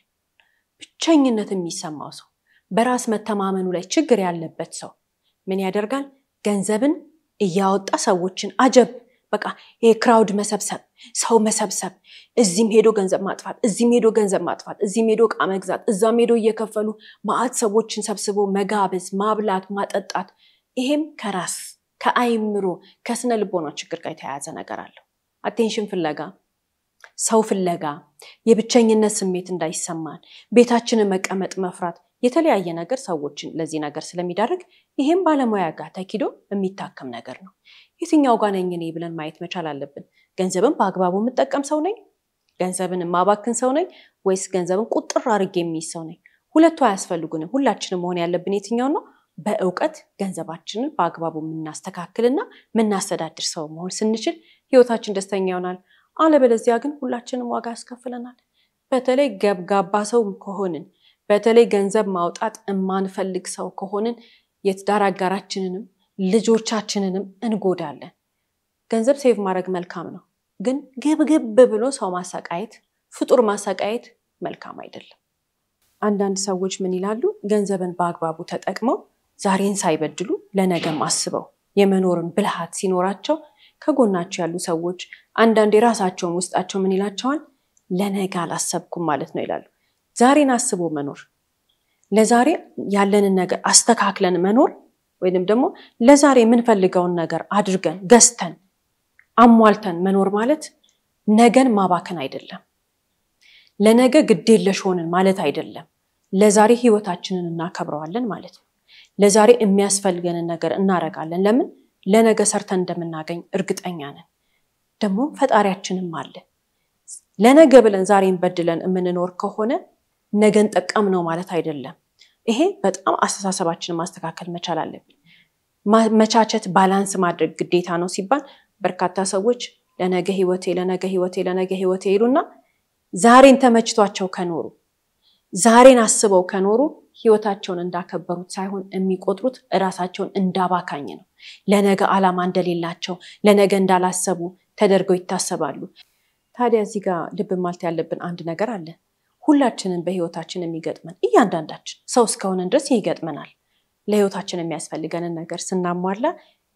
ብቸኝነት የሚሰማው ሰው፣ በራስ መተማመኑ ላይ ችግር ያለበት ሰው ምን ያደርጋል? ገንዘብን እያወጣ ሰዎችን አጀብ በቃ ክራውድ መሰብሰብ፣ ሰው መሰብሰብ፣ እዚህም ሄዶ ገንዘብ ማጥፋት፣ እዚህም ሄዶ ገንዘብ ማጥፋት፣ እዚህም ሄዶ ዕቃ መግዛት፣ እዛም ሄዶ እየከፈሉ ማአት ሰዎችን ሰብስቦ መጋበዝ፣ ማብላት፣ ማጠጣት። ይሄም ከራስ ከአይምሮ ከስነ ልቦና ችግር ጋር የተያያዘ ነገር አለው። አቴንሽን ፍለጋ፣ ሰው ፍለጋ፣ የብቸኝነት ስሜት እንዳይሰማን፣ ቤታችንን መቀመጥ መፍራት፣ የተለያየ ነገር ሰዎችን ለዚህ ነገር ስለሚዳርግ ይሄም ባለሙያ ጋር ተኪዶ የሚታከም ነገር ነው። የትኛው ጋር ነኝ እኔ ብለን ማየት መቻል አለብን። ገንዘብን በአግባቡ የምጠቀም ሰው ነኝ? ገንዘብን የማባክን ሰው ነኝ? ወይስ ገንዘብን ቁጥር አድርጌ የሚይዝ ሰው ነኝ? ሁለቱ አያስፈልጉንም። ሁላችንም መሆን ያለብን የትኛው ነው? በእውቀት ገንዘባችንን በአግባቡ የምናስተካክልና የምናስተዳድር ሰው መሆን ስንችል ህይወታችን ደስተኛ ይሆናል። አለበለዚያ ግን ሁላችንም ዋጋ ያስከፍለናል። በተለይ ገብጋባ ሰው ከሆንን፣ በተለይ ገንዘብ ማውጣት የማንፈልግ ሰው ከሆንን የትዳር አጋራችንንም ልጆቻችንንም እንጎዳለን። ገንዘብ ሴቭ ማድረግ መልካም ነው፣ ግን ግብግብ ብሎ ሰው ማሰቃየት፣ ፍጡር ማሰቃየት መልካም አይደለም። አንዳንድ ሰዎች ምን ይላሉ? ገንዘብን በአግባቡ ተጠቅመው ዛሬን ሳይበድሉ ለነገም አስበው የመኖርን ብልሃት ሲኖራቸው ከጎናቸው ያሉ ሰዎች አንዳንዴ ራሳቸውን ውስጣቸው ምን ይላቸዋል? ለነገ አላሰብኩም ማለት ነው ይላሉ። ዛሬን አስቦ መኖር፣ ለዛሬ ያለንን ነገር አስተካክለን መኖር ወይንም ደግሞ ለዛሬ የምንፈልገውን ነገር አድርገን ገዝተን አሟልተን መኖር ማለት ነገን ማባከን አይደለም። ለነገ ግዴለሽ ሆነን ማለት አይደለም። ለዛሬ ህይወታችንን እናከብረዋለን ማለት ነው። ለዛሬ የሚያስፈልገንን ነገር እናረጋለን። ለምን? ለነገ ሰርተን እንደምናገኝ እርግጠኛ ነን። ደግሞ ፈጣሪያችንም አለ። ለነገ ብለን ዛሬን በድለን የምንኖር ከሆነ ነገን ጠቀም ነው ማለት አይደለም። ይሄ በጣም አስተሳሰባችንን ማስተካከል መቻል አለብን። መቻቸት፣ ባላንስ ማድረግ ግዴታ ነው ሲባል በርካታ ሰዎች ለነገ ህይወቴ ይሉና ዛሬን ተመችቷቸው ከኖሩ፣ ዛሬን አስበው ከኖሩ ህይወታቸውን እንዳከበሩት ሳይሆን የሚቆጥሩት ራሳቸውን እንዳባካኝ ነው። ለነገ ዓላማ እንደሌላቸው፣ ለነገ እንዳላሰቡ ተደርገው ይታሰባሉ። ታዲያ እዚህ ጋር ልብ ማለት ያለብን አንድ ነገር አለ። ሁላችንን በህይወታችን የሚገጥመን እያንዳንዳችን ሰው እስከሆነን ድረስ ይገጥመናል። ለህይወታችን የሚያስፈልገንን ነገር ስናሟላ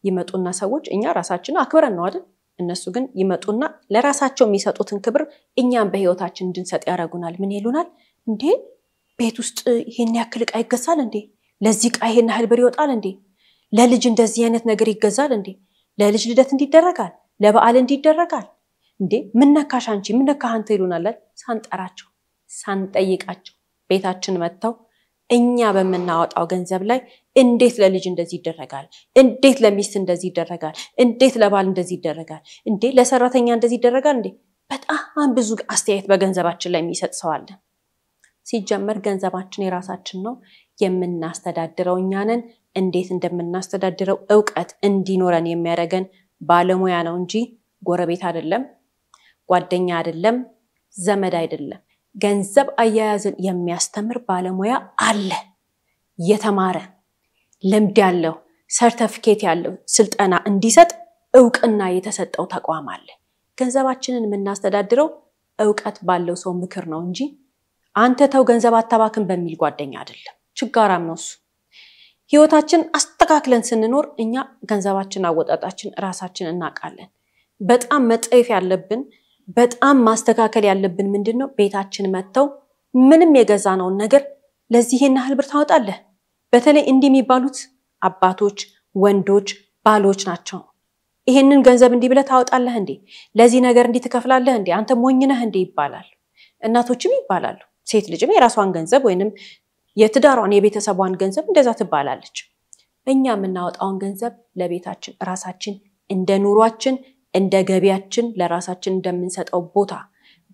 ይመጡና ሰዎች እኛ ራሳችንን አክብረን ነው አይደል እነሱ ግን ይመጡና ለራሳቸው የሚሰጡትን ክብር እኛም በህይወታችን እንድንሰጥ ያደርጉናል። ምን ይሉናል? እንዴ ቤት ውስጥ ይሄን ያክል ዕቃ ይገዛል እንዴ? ለዚህ ዕቃ ይሄን ያህል ብር ይወጣል እንዴ? ለልጅ እንደዚህ አይነት ነገር ይገዛል እንዴ? ለልጅ ልደት እንዲደረጋል፣ ለበዓል እንዲደረጋል እንዴ? ምን ነካሽ አንቺ? ምን ነካህ አንተ? ይሉናል ሳንጠራቸው ሳንጠይቃቸው ቤታችን መጥተው እኛ በመናወጣው ገንዘብ ላይ እንዴት ለልጅ እንደዚህ ይደረጋል? እንዴት ለሚስት እንደዚህ ይደረጋል? እንዴት ለባል እንደዚህ ይደረጋል? እንዴ ለሰራተኛ እንደዚህ ይደረጋል እንዴ? በጣም ብዙ አስተያየት በገንዘባችን ላይ የሚሰጥ ሰው አለ። ሲጀመር ገንዘባችን የራሳችን ነው፣ የምናስተዳድረው እኛ ነን። እንዴት እንደምናስተዳድረው ዕውቀት እንዲኖረን የሚያደርገን ባለሙያ ነው እንጂ ጎረቤት አይደለም፣ ጓደኛ አይደለም፣ ዘመድ አይደለም። ገንዘብ አያያዝን የሚያስተምር ባለሙያ አለ። የተማረ ልምድ ያለው ሰርቲፊኬት ያለው ስልጠና እንዲሰጥ ዕውቅና የተሰጠው ተቋም አለ። ገንዘባችንን የምናስተዳድረው ዕውቀት ባለው ሰው ምክር ነው እንጂ አንተ ተው ገንዘብ አታባክን በሚል ጓደኛ አይደለም። ችጋራም ነው እሱ። ህይወታችን አስተካክለን ስንኖር እኛ ገንዘባችን አወጣጣችን ራሳችን እናውቃለን። በጣም መጠየፍ ያለብን በጣም ማስተካከል ያለብን ምንድነው? ቤታችን መተው ምንም የገዛነውን ነገር ለዚህ ይሄን ያህል ብር ታወጣለህ። በተለይ እንዲህ የሚባሉት አባቶች፣ ወንዶች፣ ባሎች ናቸው። ይሄንን ገንዘብ እንዲህ ብለህ ታወጣለህ እንዴ? ለዚህ ነገር እንዲህ ትከፍላለህ እንዴ? አንተ ሞኝ ነህ እንዴ ይባላል። እናቶችም ይባላሉ። ሴት ልጅም የራሷን ገንዘብ ወይንም የትዳሯን የቤተሰቧን ገንዘብ እንደዛ ትባላለች። እኛ የምናወጣውን ገንዘብ ለቤታችን ራሳችን እንደ ኑሯችን እንደ ገቢያችን ለራሳችን እንደምንሰጠው ቦታ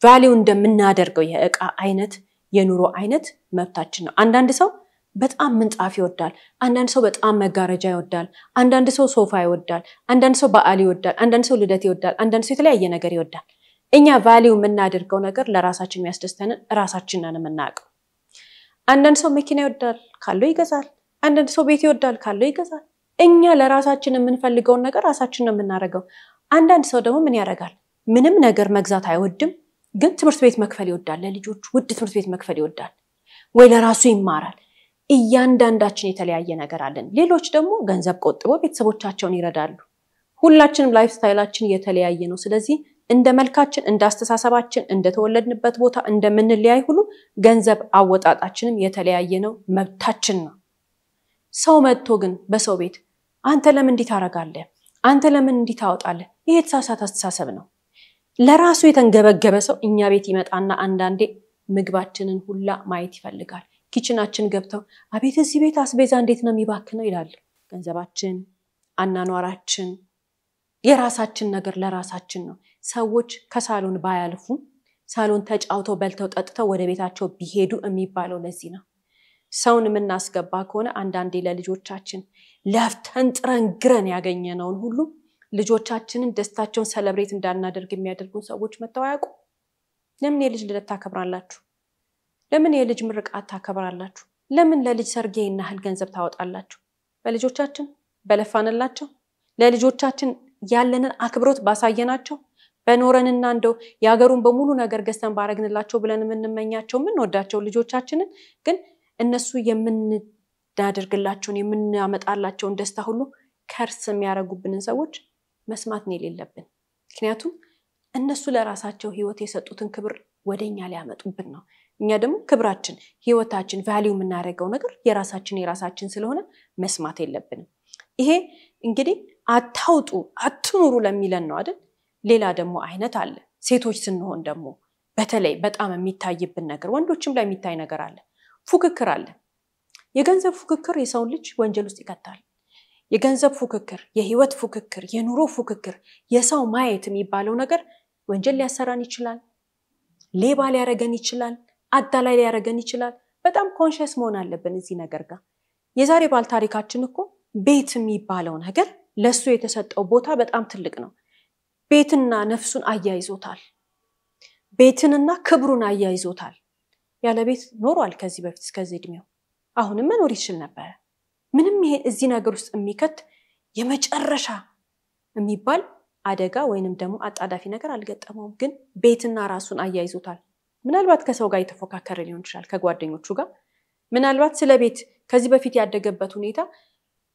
ቫልዩ እንደምናደርገው የዕቃ አይነት የኑሮ አይነት መብታችን ነው። አንዳንድ ሰው በጣም ምንጣፍ ይወዳል፣ አንዳንድ ሰው በጣም መጋረጃ ይወዳል፣ አንዳንድ ሰው ሶፋ ይወዳል፣ አንዳንድ ሰው በዓል ይወዳል፣ አንዳንድ ሰው ልደት ይወዳል፣ አንዳንድ ሰው የተለያየ ነገር ይወዳል። እኛ ቫልዩ የምናደርገው ነገር ለራሳችን የሚያስደስተንን ራሳችንን የምናውቀው። አንዳንድ ሰው መኪና ይወዳል ካለው ይገዛል፣ አንዳንድ ሰው ቤት ይወዳል ካለው ይገዛል። እኛ ለራሳችን የምንፈልገውን ነገር ራሳችን ነው የምናደርገው። አንዳንድ ሰው ደግሞ ምን ያደርጋል? ምንም ነገር መግዛት አይወድም፣ ግን ትምህርት ቤት መክፈል ይወዳል። ለልጆቹ ውድ ትምህርት ቤት መክፈል ይወዳል፣ ወይ ለራሱ ይማራል። እያንዳንዳችን የተለያየ ነገር አለን። ሌሎች ደግሞ ገንዘብ ቆጥበው ቤተሰቦቻቸውን ይረዳሉ። ሁላችንም ላይፍ ስታይላችን የተለያየ ነው። ስለዚህ እንደ መልካችን እንደ አስተሳሰባችን እንደተወለድንበት ቦታ እንደምንለያይ ሁሉ ገንዘብ አወጣጣችንም የተለያየ ነው፣ መብታችን ነው። ሰው መጥቶ ግን በሰው ቤት አንተ ለምን እንዲህ ታረጋለህ? አንተ ለምን እንዲህ ታወጣለህ? ይሄ የተሳሳተ አስተሳሰብ ነው። ለራሱ የተንገበገበ ሰው እኛ ቤት ይመጣና አንዳንዴ ምግባችንን ሁላ ማየት ይፈልጋል። ኪችናችን ገብተው አቤት እዚህ ቤት አስቤዛ እንዴት ነው የሚባክነው ይላል። ገንዘባችን አናኗራችን የራሳችን ነገር ለራሳችን ነው። ሰዎች ከሳሎን ባያልፉ ሳሎን ተጫውተው በልተው ጠጥተው ወደ ቤታቸው ቢሄዱ የሚባለው ለዚህ ነው። ሰውን የምናስገባ ከሆነ አንዳንዴ ለልጆቻችን ለፍተን ጥረን ግረን ያገኘነውን ሁሉ ልጆቻችንን ደስታቸውን ሰለብሬት እንዳናደርግ የሚያደርጉን ሰዎች መተው አያውቁ። ለምን የልጅ ልደት ታከብራላችሁ? ለምን የልጅ ምርቃት ታከብራላችሁ? ለምን ለልጅ ሰርግ ይሄን ያህል ገንዘብ ታወጣላችሁ? በልጆቻችን በለፋንላቸው ለልጆቻችን ያለንን አክብሮት ባሳየናቸው በኖረንና እንደው ያገሩን በሙሉ ነገር ገዝተን ባረግንላቸው ብለን የምንመኛቸው የምንወዳቸው ልጆቻችንን ግን እነሱ የምናደርግላቸውን የምናመጣላቸውን ደስታ ሁሉ ከርስ የሚያረጉብንን ሰዎች መስማት ነው የሌለብን። ምክንያቱም እነሱ ለራሳቸው ህይወት የሰጡትን ክብር ወደኛ ሊያመጡብን ነው። እኛ ደግሞ ክብራችን ህይወታችን ቫልዩ የምናደርገው ነገር የራሳችን ስለሆነ መስማት የለብንም። ይሄ እንግዲህ አታውጡ አትኑሩ ለሚለን ነው አይደል? ሌላ ደግሞ አይነት አለ። ሴቶች ስንሆን ደግሞ በተለይ በጣም የሚታይብን ነገር ወንዶችም ላይ የሚታይ ነገር አለ። ፉክክር አለ። የገንዘብ ፉክክር የሰው ልጅ ወንጀል ውስጥ ይከታል። የገንዘብ ፉክክር፣ የህይወት ፉክክር፣ የኑሮ ፉክክር፣ የሰው ማየት የሚባለው ነገር ወንጀል ሊያሰራን ይችላል፣ ሌባ ሊያረገን ይችላል፣ አዳላይ ሊያረገን ይችላል። በጣም ኮንሽስ መሆን አለብን እዚህ ነገር ጋር። የዛሬ ባል ታሪካችን እኮ ቤት የሚባለው ነገር ለሱ የተሰጠው ቦታ በጣም ትልቅ ነው። ቤትና ነፍሱን አያይዞታል። ቤትንና ክብሩን አያይዞታል። ያለ ቤት ኖሯል ከዚህ በፊት እስከዚህ እድሜው። አሁንም መኖር ይችል ነበር። ምንም ይሄ እዚህ ነገር ውስጥ የሚከት የመጨረሻ የሚባል አደጋ ወይንም ደግሞ አጣዳፊ ነገር አልገጠመውም። ግን ቤትና ራሱን አያይዞታል። ምናልባት ከሰው ጋር የተፎካከረ ሊሆን ይችላል፣ ከጓደኞቹ ጋር ምናልባት ስለ ቤት ከዚህ በፊት ያደገበት ሁኔታ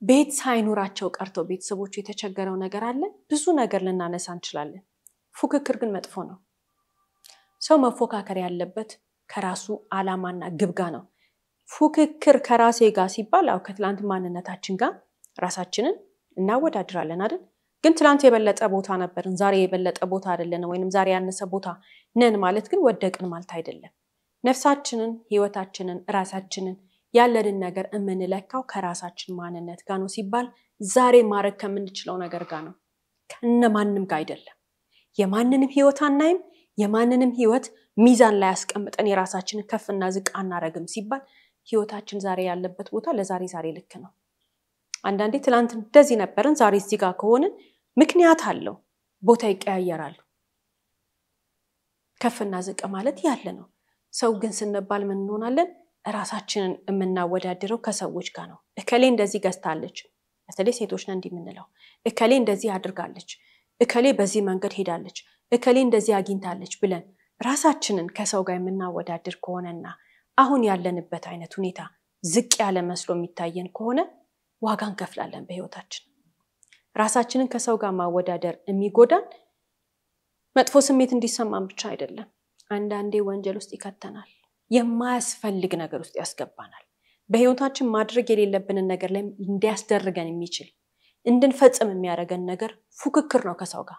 ቤት ሳይኖራቸው ቀርቶ ቤተሰቦቹ የተቸገረው ነገር አለ ብዙ ነገር ልናነሳ እንችላለን ፉክክር ግን መጥፎ ነው ሰው መፎካከር ያለበት ከራሱ አላማና ግብ ጋር ነው ፉክክር ከራሴ ጋር ሲባል አው ከትላንት ማንነታችን ጋር ራሳችንን እናወዳድራለን አይደል ግን ትላንት የበለጠ ቦታ ነበርን ዛሬ የበለጠ ቦታ አይደለም ወይንም ዛሬ ያነሰ ቦታ ነን ማለት ግን ወደቅን ማለት አይደለም ነፍሳችንን ህይወታችንን ራሳችንን ያለንን ነገር እምንለካው ከራሳችን ማንነት ጋር ነው ሲባል ዛሬ ማረግ ከምንችለው ነገር ጋር ነው ከነማንም ጋር አይደለም የማንንም ህይወት አናይም የማንንም ህይወት ሚዛን ላይ ያስቀምጠን የራሳችንን ከፍና ዝቅ አናረግም ሲባል ህይወታችን ዛሬ ያለበት ቦታ ለዛሬ ልክ ነው አንዳንዴ ትላንት እንደዚህ ነበርን ዛሬ እዚህ ጋር ከሆነን ምክንያት አለው ቦታ ይቀያየራል ከፍና ዝቅ ማለት ያለ ነው ሰው ግን ስንባል ምን እንሆናለን ራሳችንን የምናወዳድረው ከሰዎች ጋር ነው እከሌ እንደዚህ ገዝታለች በተለይ ሴቶች ነን እንዲምንለው እከሌ እንደዚህ አድርጋለች እከሌ በዚህ መንገድ ሄዳለች እከሌ እንደዚህ አግኝታለች ብለን ራሳችንን ከሰው ጋር የምናወዳድር ከሆነና አሁን ያለንበት አይነት ሁኔታ ዝቅ ያለ መስሎ የሚታየን ከሆነ ዋጋ እንከፍላለን በህይወታችን ራሳችንን ከሰው ጋር ማወዳደር የሚጎዳን መጥፎ ስሜት እንዲሰማን ብቻ አይደለም አንዳንዴ ወንጀል ውስጥ ይከተናል የማያስፈልግ ነገር ውስጥ ያስገባናል በህይወታችን ማድረግ የሌለብንን ነገር ላይ እንዲያስደርገን የሚችል እንድንፈጽም የሚያደርገን ነገር ፉክክር ነው ከሰው ጋር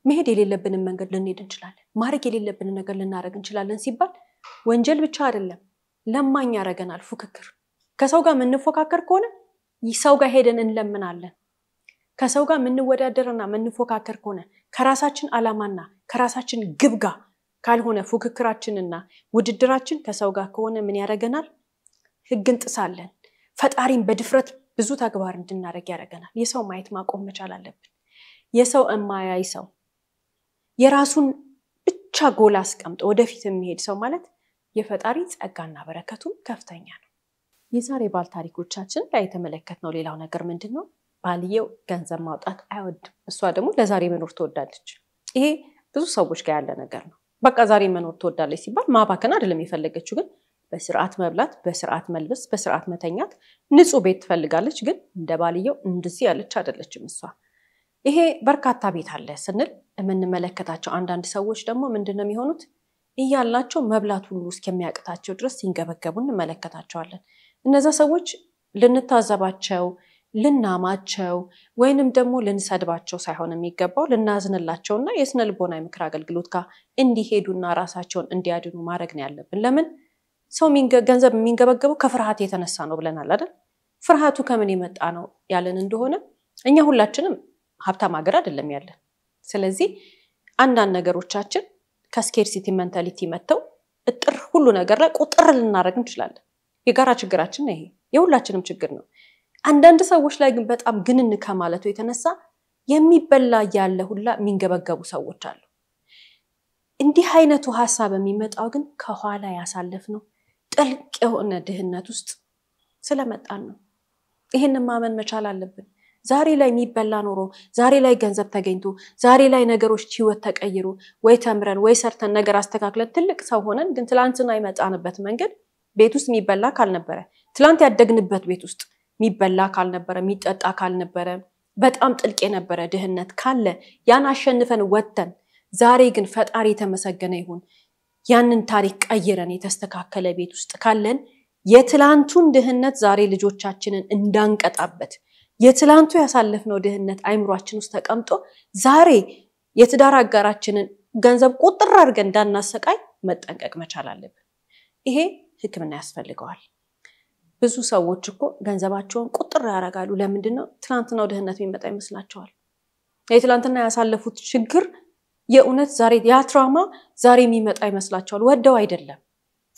መሄድ የሌለብንን መንገድ ልንሄድ እንችላለን ማድረግ የሌለብንን ነገር ልናደርግ እንችላለን ሲባል ወንጀል ብቻ አይደለም ለማኝ ያረጋናል ፉክክር ከሰው ጋር ምንፎካከር ከሆነ ይሰው ጋር ሄደን እንለምናለን ከሰው ጋር ምንወዳደርና ምንፎካከር ከሆነ ከራሳችን አላማና ከራሳችን ግብ ጋር ካልሆነ ፉክክራችንና ውድድራችን ከሰው ጋር ከሆነ ምን ያረጋናል ህግን ጥሳለን ፈጣሪን በድፍረት ብዙ ተግባር እንድናረግ ያረጋናል የሰው ማየት ማቆም መቻል አለብን የሰው እማያይ ሰው የራሱን ብቻ ጎል አስቀምጦ ወደፊት የሚሄድ ሰው ማለት የፈጣሪ ጸጋና በረከቱ ከፍተኛ ነው የዛሬ ባል ታሪኮቻችን ላይ የተመለከትነው ሌላው ነገር ምንድነው ባልየው ገንዘብ ማውጣት አይወድም እሷ ደግሞ ለዛሬ መኖር ትወዳለች ይሄ ብዙ ሰዎች ጋር ያለ ነገር ነው በቃ ዛሬ መኖር ትወዳለች ሲባል ማባከን አይደለም የፈለገችው ግን በስርዓት መብላት በስርዓት መልበስ በስርዓት መተኛት ንጹህ ቤት ትፈልጋለች ግን እንደ ባልየው እንደዚህ ያለች አይደለችም እሷ ይሄ በርካታ ቤት አለ ስንል የምንመለከታቸው አንዳንድ ሰዎች ደግሞ ምንድነው የሚሆኑት እያላቸው መብላት ሁሉ እስከሚያቅታቸው ድረስ ሲንገበገቡ እንመለከታቸዋለን እነዛ ሰዎች ልንታዘባቸው ልናማቸው ወይንም ደግሞ ልንሰድባቸው ሳይሆን የሚገባው ልናዝንላቸውና የስነ ልቦና ምክር አገልግሎት ጋር እንዲሄዱና ራሳቸውን እንዲያድኑ ማድረግ ነው ያለብን ለምን ሰው ገንዘብ የሚንገበገበው ከፍርሃት የተነሳ ነው ብለናል አይደል ፍርሃቱ ከምን የመጣ ነው ያለን እንደሆነ እኛ ሁላችንም ሀብታም ሀገር አይደለም ያለን ስለዚህ አንዳንድ ነገሮቻችን ከስኬርሲቲ ሜንታሊቲ መተው እጥር ሁሉ ነገር ላይ ቁጥር ልናረግ እንችላለን የጋራ ችግራችን ነው ይሄ የሁላችንም ችግር ነው አንዳንድ ሰዎች ላይ ግን በጣም ግንን ከማለቱ የተነሳ የሚበላ ያለ ሁላ የሚንገበገቡ ሰዎች አሉ እንዲህ አይነቱ ሐሳብ የሚመጣው ግን ከኋላ ያሳለፍነው ጥልቅ የሆነ ድህነት ውስጥ ስለመጣን ነው ይሄንን ማመን መቻል አለብን ዛሬ ላይ የሚበላ ኖሮ ዛሬ ላይ ገንዘብ ተገኝቶ ዛሬ ላይ ነገሮች ህይወት ተቀይሩ ወይ ተምረን ወይ ሰርተን ነገር አስተካክለን ትልቅ ሰው ሆነን ግን ትላንትና አይመጣንበት መንገድ ቤት ውስጥ የሚበላ ካልነበረ ትላንት ያደግንበት ቤት ውስጥ የሚበላ ካልነበረ የሚጠጣ ካልነበረ በጣም ጥልቅ የነበረ ድህነት ካለ ያን አሸንፈን ወጥተን ዛሬ ግን ፈጣሪ የተመሰገነ ይሁን ያንን ታሪክ ቀይረን የተስተካከለ ቤት ውስጥ ካለን የትላንቱን ድህነት ዛሬ ልጆቻችንን እንዳንቀጣበት የትላንቱ ያሳለፍነው ድህነት አይምሯችን ውስጥ ተቀምጦ ዛሬ የትዳር አጋራችንን ገንዘብ ቁጥር አድርገን እንዳናሰቃይ መጠንቀቅ መቻል አለብን ይሄ ህክምና ያስፈልገዋል ብዙ ሰዎች እኮ ገንዘባቸውን ቁጥር ያረጋሉ ለምንድነው ትላንትናው ድህነት የሚመጣ ይመስላቸዋል የትላንትና ያሳለፉት ችግር የኡነት ዛሬ ያ ትራውማ ዛሬ የሚመጣ ይመስላቸዋል ወደው አይደለም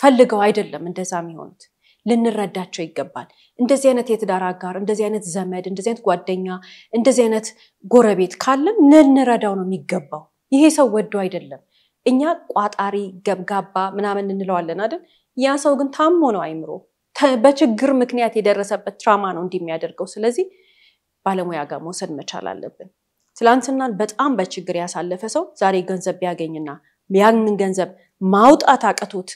ፈልገው አይደለም እንደዛ የሚሆኑት ልንረዳቸው ይገባል እንደዚህ አይነት የትዳር አጋር እንደዚህ አይነት ዘመድ እንደዚህ አይነት ጓደኛ እንደዚህ አይነት ጎረቤት ካለን ልንረዳው ነው የሚገባው ይሄ ሰው ወደው አይደለም እኛ ቋጣሪ ገብጋባ ምናምን እንለዋለን አይደል ያ ሰው ግን ታሞ ነው አይምሮ በችግር ምክንያት የደረሰበት ትራማ ነው እንደሚያደርገው ስለዚህ ባለሙያ ጋር መውሰድ መቻል አለብን ትላንትናን በጣም በችግር ያሳለፈ ሰው ዛሬ ገንዘብ ቢያገኝና ያንን ገንዘብ ማውጣት አቀቶት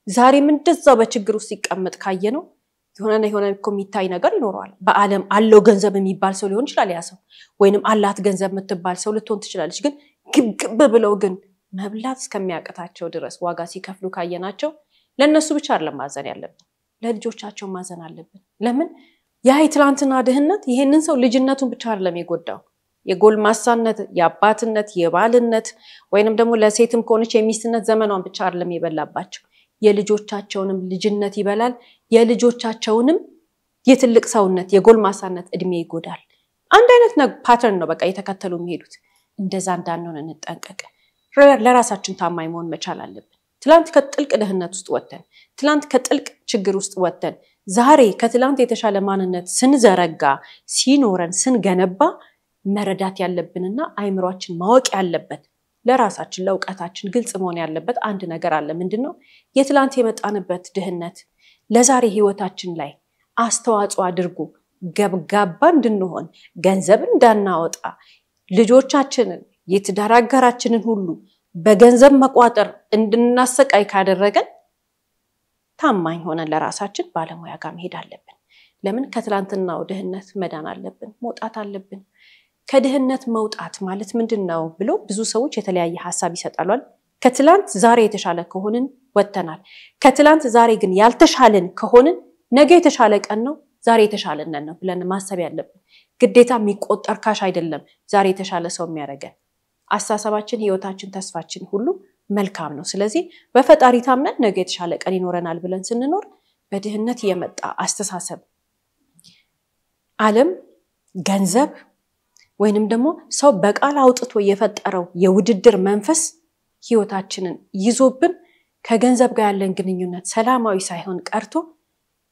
ዛሬ እንደዛው በችግር ውስጥ ሲቀመጥ ካየነው የሆነ እኮ የሚታይ ነገር ይኖራል በአለም አለው ገንዘብ የሚባል ሰው ሊሆን ይችላል ያ ሰው ወይንም አላት ገንዘብ የምትባል ሰው ልትሆን ትችላለች ግን ግብግብ ብለው ግን መብላት እስከሚያቀታቸው ድረስ ዋጋ ሲከፍሉ ካየናቸው ለነሱ ብቻ አይደለም ማዘን ያለብን ለልጆቻቸው ማዘን አለብን ለምን ያ የትላንትና ድህነት ይሄንን ሰው ልጅነቱን ብቻ አይደለም የጎዳው የጎልማሳነት የአባትነት የባልነት ወይንም ደግሞ ለሴትም ከሆነች የሚስትነት ዘመኗን ብቻ አይደለም የበላባቸው የልጆቻቸውንም ልጅነት ይበላል የልጆቻቸውንም የትልቅ ሰውነት የጎልማሳነት እድሜ ይጎዳል አንድ አይነት ፓተርን ነው በቃ የተከተሉ የሚሄዱት እንደዛ እንዳንሆን እንጠንቀቅ ለራሳችን ታማኝ መሆን መቻል አለብን ትላንት ከጥልቅ ድህነት ውስጥ ወጥተን ትላንት ከጥልቅ ችግር ውስጥ ወጥተን ዛሬ ከትላንት የተሻለ ማንነት ስንዘረጋ ሲኖረን ስንገነባ መረዳት ያለብንና አይምሮአችን ማወቅ ያለበት ለራሳችን ለውቀታችን ግልጽ መሆን ያለበት አንድ ነገር አለ ምንድነው የትላንት የመጣንበት ድህነት ለዛሬ ህይወታችን ላይ አስተዋጽኦ አድርጎ ገብጋባ እንድንሆን ገንዘብ እንዳናወጣ ልጆቻችንን የትዳር አጋራችንን ሁሉ በገንዘብ መቋጠር እንድናሰቃይ ካደረገን ታማኝ ሆነን ለራሳችን ባለሙያ ጋር መሄድ አለብን ለምን ከትላንትናው ድህነት መዳን አለብን መውጣት አለብን ከድህነት መውጣት ማለት ምንድነው ብሎ ብዙ ሰዎች የተለያየ ሐሳብ ይሰጣሉ ከትላንት ዛሬ የተሻለ ከሆነን ወጥተናል ከትላንት ዛሬ ግን ያልተሻለን ከሆነን ነገ የተሻለ ቀን ነው ዛሬ የተሻለን ነው ብለን ማሰብ ያለብን ግዴታ የሚቆጠር ካሽ አይደለም ዛሬ የተሻለ ሰው የሚያረጋን አስተሳሰባችን ህይወታችን ተስፋችን ሁሉ መልካም ነው ስለዚህ በፈጣሪ ታምነን ነገ የተሻለ ቀን ይኖረናል ብለን ስንኖር በድህነት የመጣ አስተሳሰብ ዓለም ገንዘብ ወይንም ደግሞ ሰው በቃል አውጥቶ የፈጠረው የውድድር መንፈስ ህይወታችንን ይዞብን ከገንዘብ ጋር ያለን ግንኙነት ሰላማዊ ሳይሆን ቀርቶ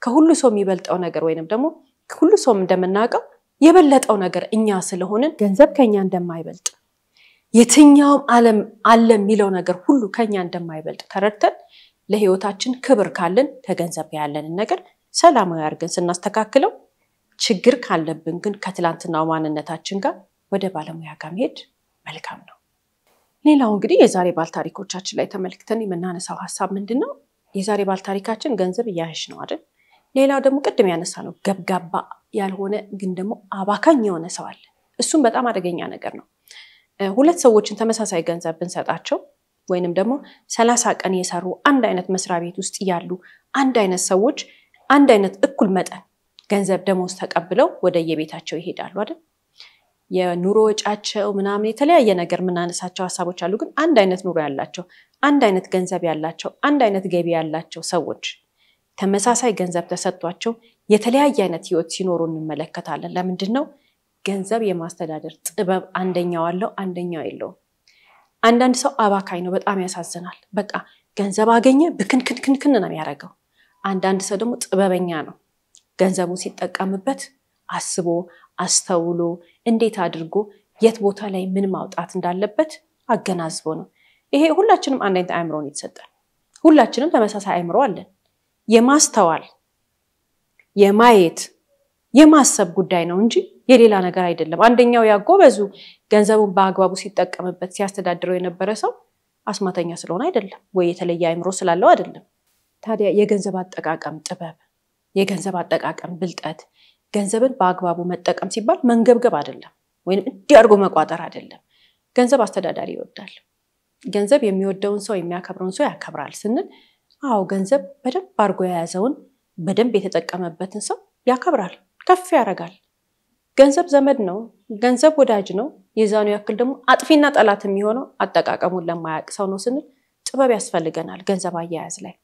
ከሁሉ ሰው የሚበልጠው ነገር ወይንም ደግሞ ሁሉ ሰው እንደምናቀው የበለጠው ነገር እኛ ስለሆነን ገንዘብ ከኛ እንደማይበልጥ የትኛውም ዓለም አለ የሚለው ነገር ሁሉ ከኛ እንደማይበልጥ ተረድተን ለህይወታችን ክብር ካለን ከገንዘብ ጋር ያለን ነገር ሰላማዊ አድርገን ስናስተካክለው ችግር ካለብን ግን ከትላንትናው ማንነታችን ጋር ወደ ባለሙያ ጋር መሄድ መልካም ነው ሌላው እንግዲህ የዛሬ ባልታሪኮቻችን ላይ ተመልክተን የምናነሳው ሐሳብ ምንድነው የዛሬ ባልታሪካችን ገንዘብ ያህሽ ነው አይደል ሌላው ደግሞ ቅድም ያነሳነው ገብጋባ ያልሆነ ግን ደግሞ አባካኝ የሆነ ሰው አለ እሱም በጣም አደገኛ ነገር ነው ሁለት ሰዎችን ተመሳሳይ ገንዘብ ብንሰጣቸው ወይንም ደግሞ 30 ቀን የሰሩ አንድ አይነት መስሪያ ቤት ውስጥ ያሉ አንድ አይነት ሰዎች አንድ አይነት እኩል መጠን ገንዘብ ደሞዝ ተቀብለው ወደ የቤታቸው ይሄዳሉ አይደል የኑሮ ወጫቸው ምናምን የተለያየ ነገር ምናነሳቸው ሐሳቦች አሉ ግን አንድ አይነት ኑሮ ያላቸው አንድ አይነት ገንዘብ ያላቸው አንድ አይነት ገቢ ያላቸው ሰዎች ተመሳሳይ ገንዘብ ተሰጥቷቸው የተለያየ አይነት ህይወት ሲኖሩ እንመለከታለን ለምንድነው ገንዘብ የማስተዳደር ጥበብ አንደኛው አለው አንደኛው የለው አንዳንድ ሰው አባካይ ነው በጣም ያሳዝናል በቃ ገንዘብ አገኘ ብክንክንክን ነው የሚያረጋው አንዳንድ ሰው ደግሞ ጥበበኛ ነው ገንዘቡ ሲጠቀምበት አስቦ አስተውሎ እንዴት አድርጎ የት ቦታ ላይ ምን ማውጣት እንዳለበት አገናዝቦ ነው ይሄ ሁላችንም አንድ አይነት አእምሮ ነው የተሰጠን ሁላችንም ተመሳሳይ አእምሮ አለን የማስተዋል የማየት የማሰብ ጉዳይ ነው እንጂ የሌላ ነገር አይደለም አንደኛው ያጎበዙ ገንዘቡን በአግባቡ ሲጠቀምበት ሲያስተዳድረው የነበረ ሰው አስማተኛ ስለሆነ አይደለም ወይ የተለየ አእምሮ ስላለው አይደለም ታዲያ የገንዘብ አጠቃቀም ጥበብ የገንዘብ አጠቃቀም ብልጠት ገንዘብን በአግባቡ መጠቀም ሲባል መንገብገብ አይደለም ወይንም እንዲያርጎ መቋጠር አይደለም ገንዘብ አስተዳዳሪ ይወዳል ገንዘብ የሚወደውን ሰው የሚያከብረውን ሰው ያከብራል ስንል አው ገንዘብ በደንብ አርጎ ያያዘውን በደንብ የተጠቀመበትን ሰው ያከብራል ከፍ ያረጋል ገንዘብ ዘመድ ነው ገንዘብ ወዳጅ ነው የዛኑ ያክል ደግሞ አጥፊና ጠላት የሚሆነው አጠቃቀሙን ለማያቅ ሰው ነው ስንል ጥበብ ያስፈልገናል ገንዘብ አያያዝ ላይ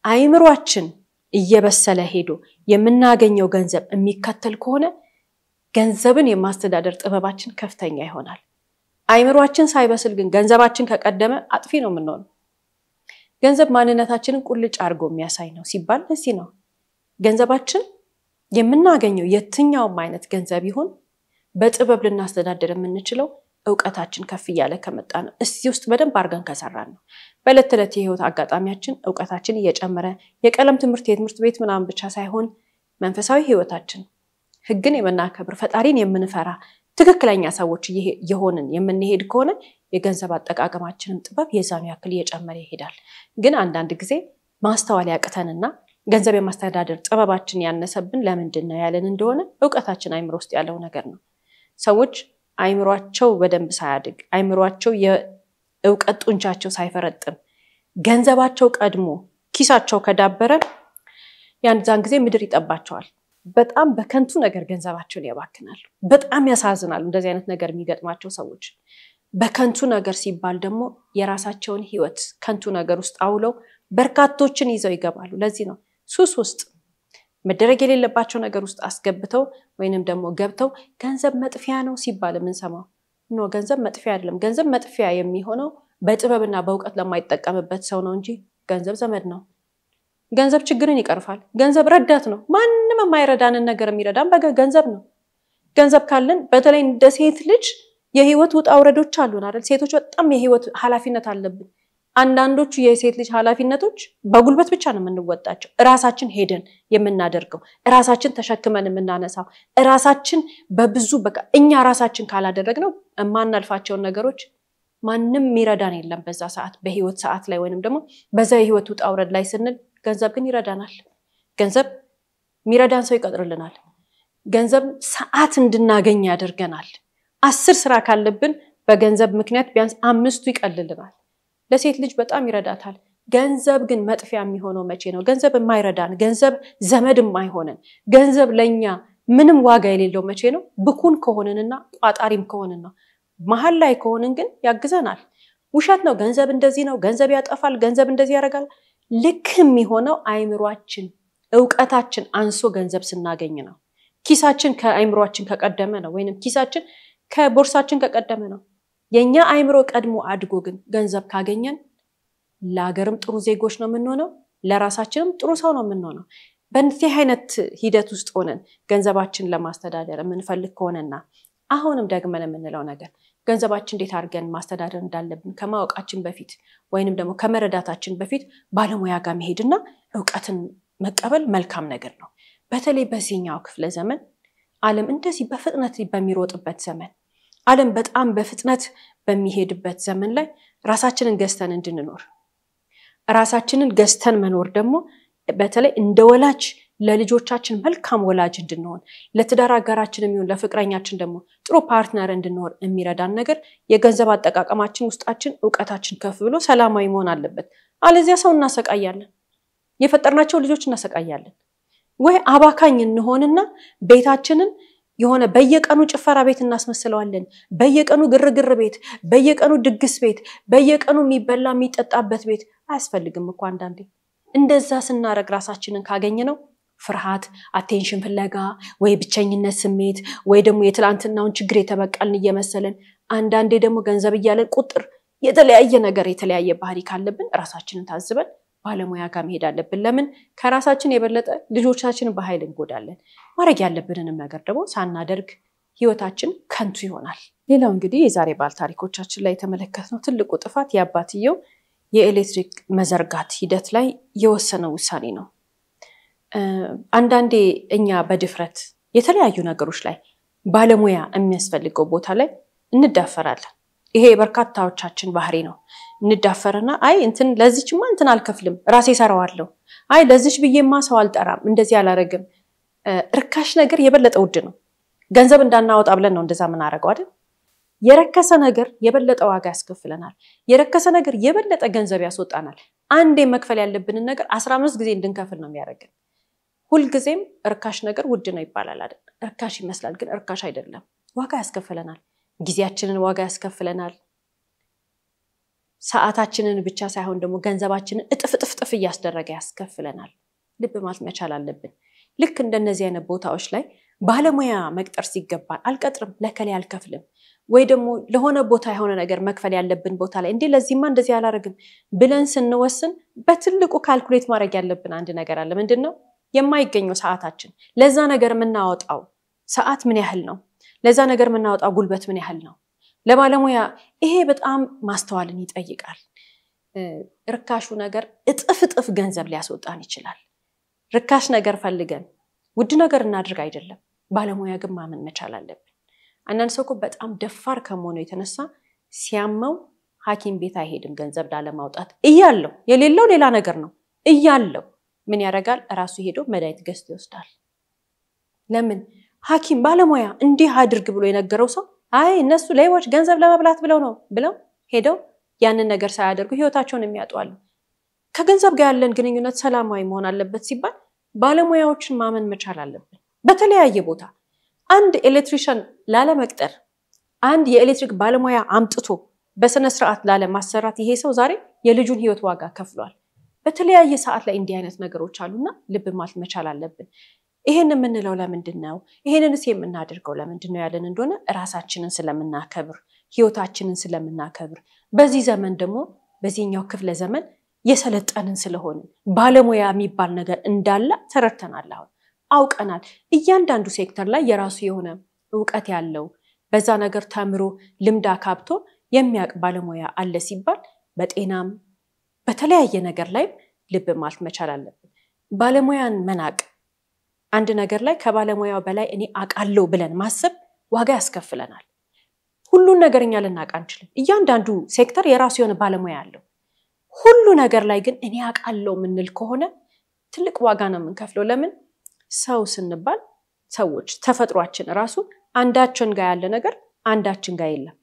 አይምሮአችን እየበሰለ ሄዶ የምናገኘው ገንዘብ የሚከተል ከሆነ ገንዘብን የማስተዳደር ጥበባችን ከፍተኛ ይሆናል አይምሮአችን ሳይበስል ግን ገንዘባችን ከቀደመ አጥፊ ነው የምንሆነው ገንዘብ ማንነታችንን ቁልጭ አርጎ የሚያሳይ ነው ሲባል ለዚህ ነው ገንዘባችን የምናገኘው የትኛውም አይነት ገንዘብ ይሁን በጥበብ ልናስተዳደር የምንችለው ዕውቀታችን ከፍ ያለ ከመጣ ነው እስቲ ውስጥ በደንብ አርገን ከሰራን ነው በለተለት የህይወት አጋጣሚያችን ዕውቀታችን እየጨመረ የቀለም የትምህርት ቤት ምናምን ብቻ ሳይሆን መንፈሳዊ ህይወታችን ህግን የምናከብር ፈጣሪን የምንፈራ ትክክለኛ ሰዎች የሆንን የምንሄድ ከሆነ የገንዘብ አጠቃቀማችንን ጥበብ የዛኑ ያክል እየጨመረ ይሄዳል ግን አንዳንድ ጊዜ ማስተዋል ያቅተንና ገንዘብ የማስተዳደር ጥበባችን ያነሰብን ለምንድነው ያለን እንደሆነ ዕውቀታችን አይምሮ ውስጥ ያለው ነገር ነው ሰዎች አይምሮአቸው በደንብ ሳያድግ አይምሮአቸው የዕውቀት ጡንቻቸው ሳይፈረጥም ገንዘባቸው ቀድሞ ኪሳቸው ከዳበረ ያን ጊዜ ምድር ይጠባቸዋል በጣም በከንቱ ነገር ገንዘባቸውን ያባክናሉ በጣም ያሳዝናሉ እንደዚህ አይነት ነገር የሚገጥማቸው ሰዎች በከንቱ ነገር ሲባል ደግሞ የራሳቸውን ህይወት ከንቱ ነገር ውስጥ አውለው በርካቶችን ይዘው ይገባሉ ለዚህ ነው ሱስ ውስጥ መደረግ የሌለባቸው ነገር ውስጥ አስገብተው ወይንም ደግሞ ገብተው ገንዘብ መጥፊያ ነው ሲባል የምንሰማው ነው ገንዘብ መጥፊያ አይደለም ገንዘብ መጥፊያ የሚሆነው በጥበብና በእውቀት ለማይጠቀምበት ሰው ነው እንጂ ገንዘብ ዘመድ ነው ገንዘብ ችግርን ይቀርፋል ገንዘብ ረዳት ነው ማንንም የማይረዳንን ነገር የሚረዳን በገንዘብ ነው ገንዘብ ካለን በተለይ እንደ ሴት ልጅ የህይወት ውጣ ውረዶች አሉን አይደል ሴቶች በጣም የህይወት ኃላፊነት አለብን አንዳንዶቹ የሴት ልጅ ኃላፊነቶች በጉልበት ብቻ ነው የምንወጣቸው ራሳችን ሄደን የምናደርገው ራሳችን ተሸክመን የምናነሳው ራሳችን በብዙ በቃ እኛ ራሳችን ካላደረግነው ማናልፋቸው ነገሮች ማንንም ሚረዳን የለም በዛ ሰዓት በህይወት ሰዓት ላይ ወይንም ደግሞ በዛ የህይወት ውጣ ውረድ ላይ ስንል ገንዘብ ግን ይረዳናል ገንዘብ ሚረዳን ሰው ይቀጥርልናል ገንዘብ ሰዓት እንድናገኝ ያደርገናል 10 ስራ ካለብን በገንዘብ ምክንያት ቢያንስ 5ቱ ይቀልልናል ለሴት ልጅ በጣም ይረዳታል ገንዘብ ግን መጥፊያ የሚሆነው መቼ ነው ገንዘብ የማይረዳን ገንዘብ ዘመድ የማይሆነን ገንዘብ ለኛ ምንም ዋጋ የሌለው መቼ ነው ብኩን ከሆነንና ቋጣሪም ከሆነን ነው መሃል ላይ ከሆነን ግን ያግዘናል ውሸት ነው ገንዘብ እንደዚህ ነው ገንዘብ ያጠፋል ገንዘብ እንደዚህ ያደርጋል ልክ የሚሆነው አይምሮአችን ዕውቀታችን አንሶ ገንዘብ ስናገኝ ነው ኪሳችን ከአይምሮአችን ከቀደመ ነው ወይንም ኪሳችን ከቦርሳችን ከቀደመ ነው የኛ አይምሮ ቀድሞ አድጎ ግን ገንዘብ ካገኘን ለሀገርም ጥሩ ዜጎች ነው የምንሆነው ለራሳችንም ጥሩ ሰው ነው የምንሆነው በእንዚህ አይነት ሂደት ውስጥ ሆነን ገንዘባችን ለማስተዳደር የምንፈልግ ከሆነና አሁንም ደግመን የምንለው ነገር ገንዘባችን እንዴት አድርገን ማስተዳደር እንዳለብን ከማወቃችን በፊት ወይንም ደግሞ ከመረዳታችን በፊት ባለሙያ ጋር መሄድና ዕውቀትን መቀበል መልካም ነገር ነው በተለይ በዚህኛው ክፍለ ዘመን ዓለም እንደዚህ በፍጥነት በሚሮጥበት ዘመን ዓለም በጣም በፍጥነት በሚሄድበት ዘመን ላይ ራሳችንን ገዝተን እንድንኖር ራሳችንን ገዝተን መኖር ደግሞ በተለይ እንደ ወላጅ ለልጆቻችን መልካም ወላጅ እንድንሆን ለትዳር አጋራችንም ይሁን ለፍቅረኛችን ደግሞ ጥሩ ፓርትነር እንድንሆን የሚረዳን ነገር የገንዘብ አጠቃቀማችን ውስጣችን ዕውቀታችን ከፍ ብሎ ሰላማዊ መሆን አለበት አለዚያ ሰው እናሰቃያለን የፈጠርናቸው ልጆች እናሰቃያለን ወይ አባካኝ እንሆንና ቤታችንን የሆነ በየቀኑ ጭፈራ ቤት እናስመስለዋለን በየቀኑ ግርግር ቤት በየቀኑ ድግስ ቤት በየቀኑ የሚበላ የሚጠጣበት ቤት አያስፈልግም እኮ አንዳንዴ እንደዛ ስናረግ ራሳችንን ካገኘነው ፍርሃት አቴንሽን ፍለጋ ወይ ብቸኝነት ስሜት ወይ ደግሞ የትላንትናውን ችግር የተበቀልን እየመሰለን አንዳንዴ ደግሞ ገንዘብ እያለን ቁጥር የተለያየ ነገር የተለያየ ባህሪ ካለብን ራሳችንን ታዝበን ባለሙያ ጋር መሄድ አለብን ለምን ከራሳችን የበለጠ ልጆቻችንን በኃይል እንጎዳለን ማድረግ ያለብንንም ነገር ደግሞ ሳናደርግ ህይወታችን ከንቱ ይሆናል ሌላው እንግዲህ የዛሬ ባል ታሪኮቻችን ላይ የተመለከትነው ትልቁ ጥፋት የአባትየው የኤሌክትሪክ መዘርጋት ሂደት ላይ የወሰነው ውሳኔ ነው አንዳንዴ እኛ በድፍረት የተለያዩ ነገሮች ላይ ባለሙያ የሚያስፈልገው ቦታ ላይ እንዳፈራለን ይሄ በርካታዎቻችን ባህሪ ነው እንዳፈረና አይ እንትን ለዚህማ እንትን አልከፍልም ራሴ ሰራዋለሁ አይ ለዚህሽ ብዬማ ሰው አልጠራም እንደዚህ አላረግም ርካሽ ነገር የበለጠ ውድ ነው ገንዘብ እንዳናወጣ ብለን ነው እንደዛ ምን አረጋው አይደል የረከሰ ነገር የበለጠ ዋጋ ያስከፍለናል የረከሰ ነገር የበለጠ ገንዘብ ያስወጣናል አንዴ መክፈል ያለብንን ነገር 15 ጊዜ እንድንከፍል ነው የሚያደርገን ሁሉ ጊዜም ርካሽ ነገር ውድ ነው ይባላል አይደል ርካሽ ይመስላል ግን ርካሽ አይደለም ዋጋ ያስከፍለናል ጊዜያችንን ዋጋ ያስከፍለናል ሰዓታችንን ብቻ ሳይሆን ደግሞ ገንዘባችንን እጥፍ ያስደረገ ያስከፍለናል ልብ ማለት መቻል አለብን ልክ እንደነዚህ አይነት ቦታዎች ላይ ባለሙያ መቅጠር ሲገባ አልቀጥርም ለከለ ያልከፍልም ወይ ደግሞ ለሆነ ቦታ የሆነ ነገር መክፈል ያለብን ቦታ ላይ እንዴ ለዚህማ እንደዚህ ያላረግም ብለን ስንወስን በትልቁ ካልኩሌት ማድረግ ያለብን አንድ ነገር አለ ምንድነው የማይገኘው ሰዓታችን ለዛ ነገር ምናወጣው ሰዓት ምን ያህል ነው ለዛ ነገር ምናወጣው ጉልበት ምን ያህል ነው ለባለሙያ ይሄ በጣም ማስተዋልን ይጠይቃል ርካሹ ነገር እጥፍ ገንዘብ ሊያስወጣን ይችላል ርካሽ ነገር ፈልገን ውድ ነገር እናድርግ አይደለም ባለሙያ ግን ማመን መቻል አለብን አንዳንድ ሰው እኮ በጣም ደፋር ከመሆኑ የተነሳ ሲያመው ሐኪም ቤት አይሄድም ገንዘብ ላለማውጣት እያለው የሌለው ሌላ ነገር ነው እያለው ምን ያደርጋል? ራሱ ሄዶ መድኃኒት ገዝቶ ይወስዳል። ለምን? ሐኪም ባለሙያ እንዲህ አድርግ ብሎ የነገረው ሰው አይ እነሱ ሌቦች ገንዘብ ለመብላት ብለው ሄደው ያንን ነገር ሳያደርጉ ህይወታቸውን የሚያጧሉ። ከገንዘብ ጋር ያለን ግንኙነት ሰላማዊ መሆን አለበት ሲባል ባለሙያዎችን ማመን መቻል አለብን። በተለያየ ቦታ አንድ ኤሌክትሪሻን ላለመቅጠር አንድ የኤሌክትሪክ ባለሙያ አምጥቶ በስነ ስርዓት ላለማሰራት ይሄ ሰው ዛሬ የልጁን ህይወት ዋጋ ከፍሏል። በተለያየ ሰዓት ላይ እንዲህ አይነት ነገሮች አሉና ልብ ማለት መቻል አለብን። ይሄን የምንለው ለምንድነው? ይሄንንስ የምናደርገው ለምንድነው ያለን እንደሆነ ራሳችንን ስለምናከብር ህይወታችንን ስለምናከብር በዚህ ዘመን ደግሞ በዚህኛው ክፍለ ዘመን የሰለጠንን ስለሆነ ባለሙያ የሚባል ነገር እንዳለ ተረድተናል። አውቀናል። እያንዳንዱ ሴክተር ላይ የራሱ የሆነ ዕውቀት ያለው በዛ ነገር ተምሮ ልምድ አካብቶ የሚያቅ ባለሙያ አለ ሲባል በጤናም በተለያየ ነገር ላይ ልብ ማለት መቻል አለብን። ባለሙያን መናቅ አንድ ነገር ላይ ከባለሙያው በላይ እኔ አቃለው ብለን ማሰብ ዋጋ ያስከፍለናል። ሁሉን ነገርኛ ልናቅ አንችልም። እያንዳንዱ ሴክተር የራሱ የሆነ ባለሙያ አለው። ሁሉ ነገር ላይ ግን እኔ አቃለው ምንል ከሆነ ትልቅ ዋጋ ነው የምንከፍለው። ለምን? ሰው ስንባል ሰዎች ተፈጥሯችን ራሱ አንዳችን ጋር ያለ ነገር አንዳችን ጋር የለም።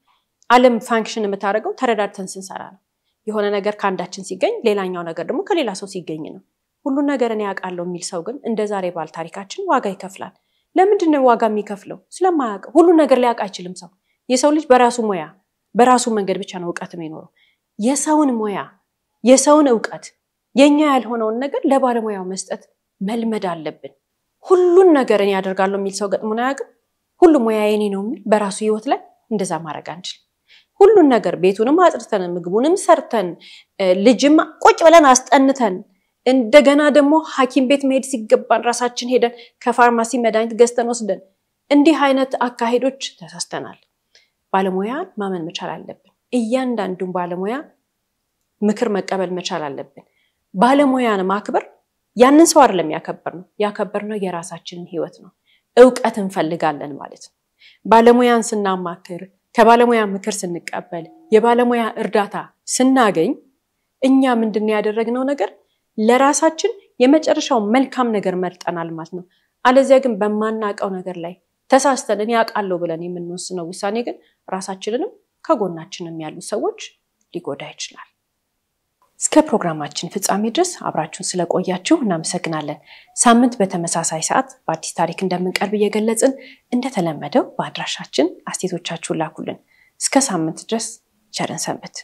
ዓለም ፋንክሽን የምታደርገው ተረዳድተን ስንሰራ ነው። የሆነ ነገር ካንዳችን ሲገኝ ሌላኛው ነገር ደግሞ ከሌላ ሰው ሲገኝ ነው። ሁሉ ነገር እኔ አቃለው የሚል ሰው ግን እንደዛሬ ባል ታሪካችን ዋጋ ይከፍላል። ለምንድን ነው ዋጋ የሚከፍለው? ስለማያውቅ። ሁሉ ነገር ሊያውቅ አይችልም ሰው። የሰው ልጅ በራሱ ሙያ በራሱ መንገድ ብቻ ነው ዕውቀት የሚኖረው። የሰውን ሙያ የሰውን ዕውቀት የኛ ያልሆነውን ነገር ለባለሙያው መስጠት መልመድ አለብን። ሁሉን ነገር እኔ ያደርጋለሁ የሚል ሰው ገጥሞና ያውቅ ሁሉ ሙያ የኔ ነው የሚል በራሱ ህይወት ላይ እንደዛ ማድረግ አንችልም። ሁሉን ነገር ቤቱንም አጽድተን ምግቡንም ሰርተን ልጅም ቁጭ ብለን አስጠንተን እንደገና ደግሞ ሐኪም ቤት መሄድ ሲገባን ራሳችን ሄደን ከፋርማሲ መድኃኒት ገዝተን ወስደን እንዲህ አይነት አካሄዶች ተሳስተናል። ባለሙያን ማመን መቻል አለብን። እያንዳንዱን ባለሙያ ምክር መቀበል መቻል አለብን። ባለሙያን ማክበር ያንን ሰው አይደለም ያከበርነው የራሳችንን ህይወት ነው። ዕውቀት እንፈልጋለን ማለት ነው። ባለሙያን ስናማክር ከባለሙያ ምክር ስንቀበል የባለሙያ እርዳታ ስናገኝ እኛ ምንድነው ያደረግነው ነገር ለራሳችን የመጨረሻው መልካም ነገር መርጠናል ማለት ነው። አለዚያ ግን በማናቀው ነገር ላይ ተሳስተን እኔ አቃለው ብለን የምንወስነው ውሳኔ ግን ራሳችንንም ከጎናችንም ያሉ ሰዎች ሊጎዳ ይችላል። እስከ ፕሮግራማችን ፍጻሜ ድረስ አብራችሁን ስለቆያችሁ እናመሰግናለን። ሳምንት በተመሳሳይ ሰዓት በአዲስ ታሪክ እንደምንቀርብ እየገለጽን እንደተለመደው በአድራሻችን አስተያየቶቻችሁን ላኩልን። እስከ ሳምንት ድረስ ቸር ሰንብቱ።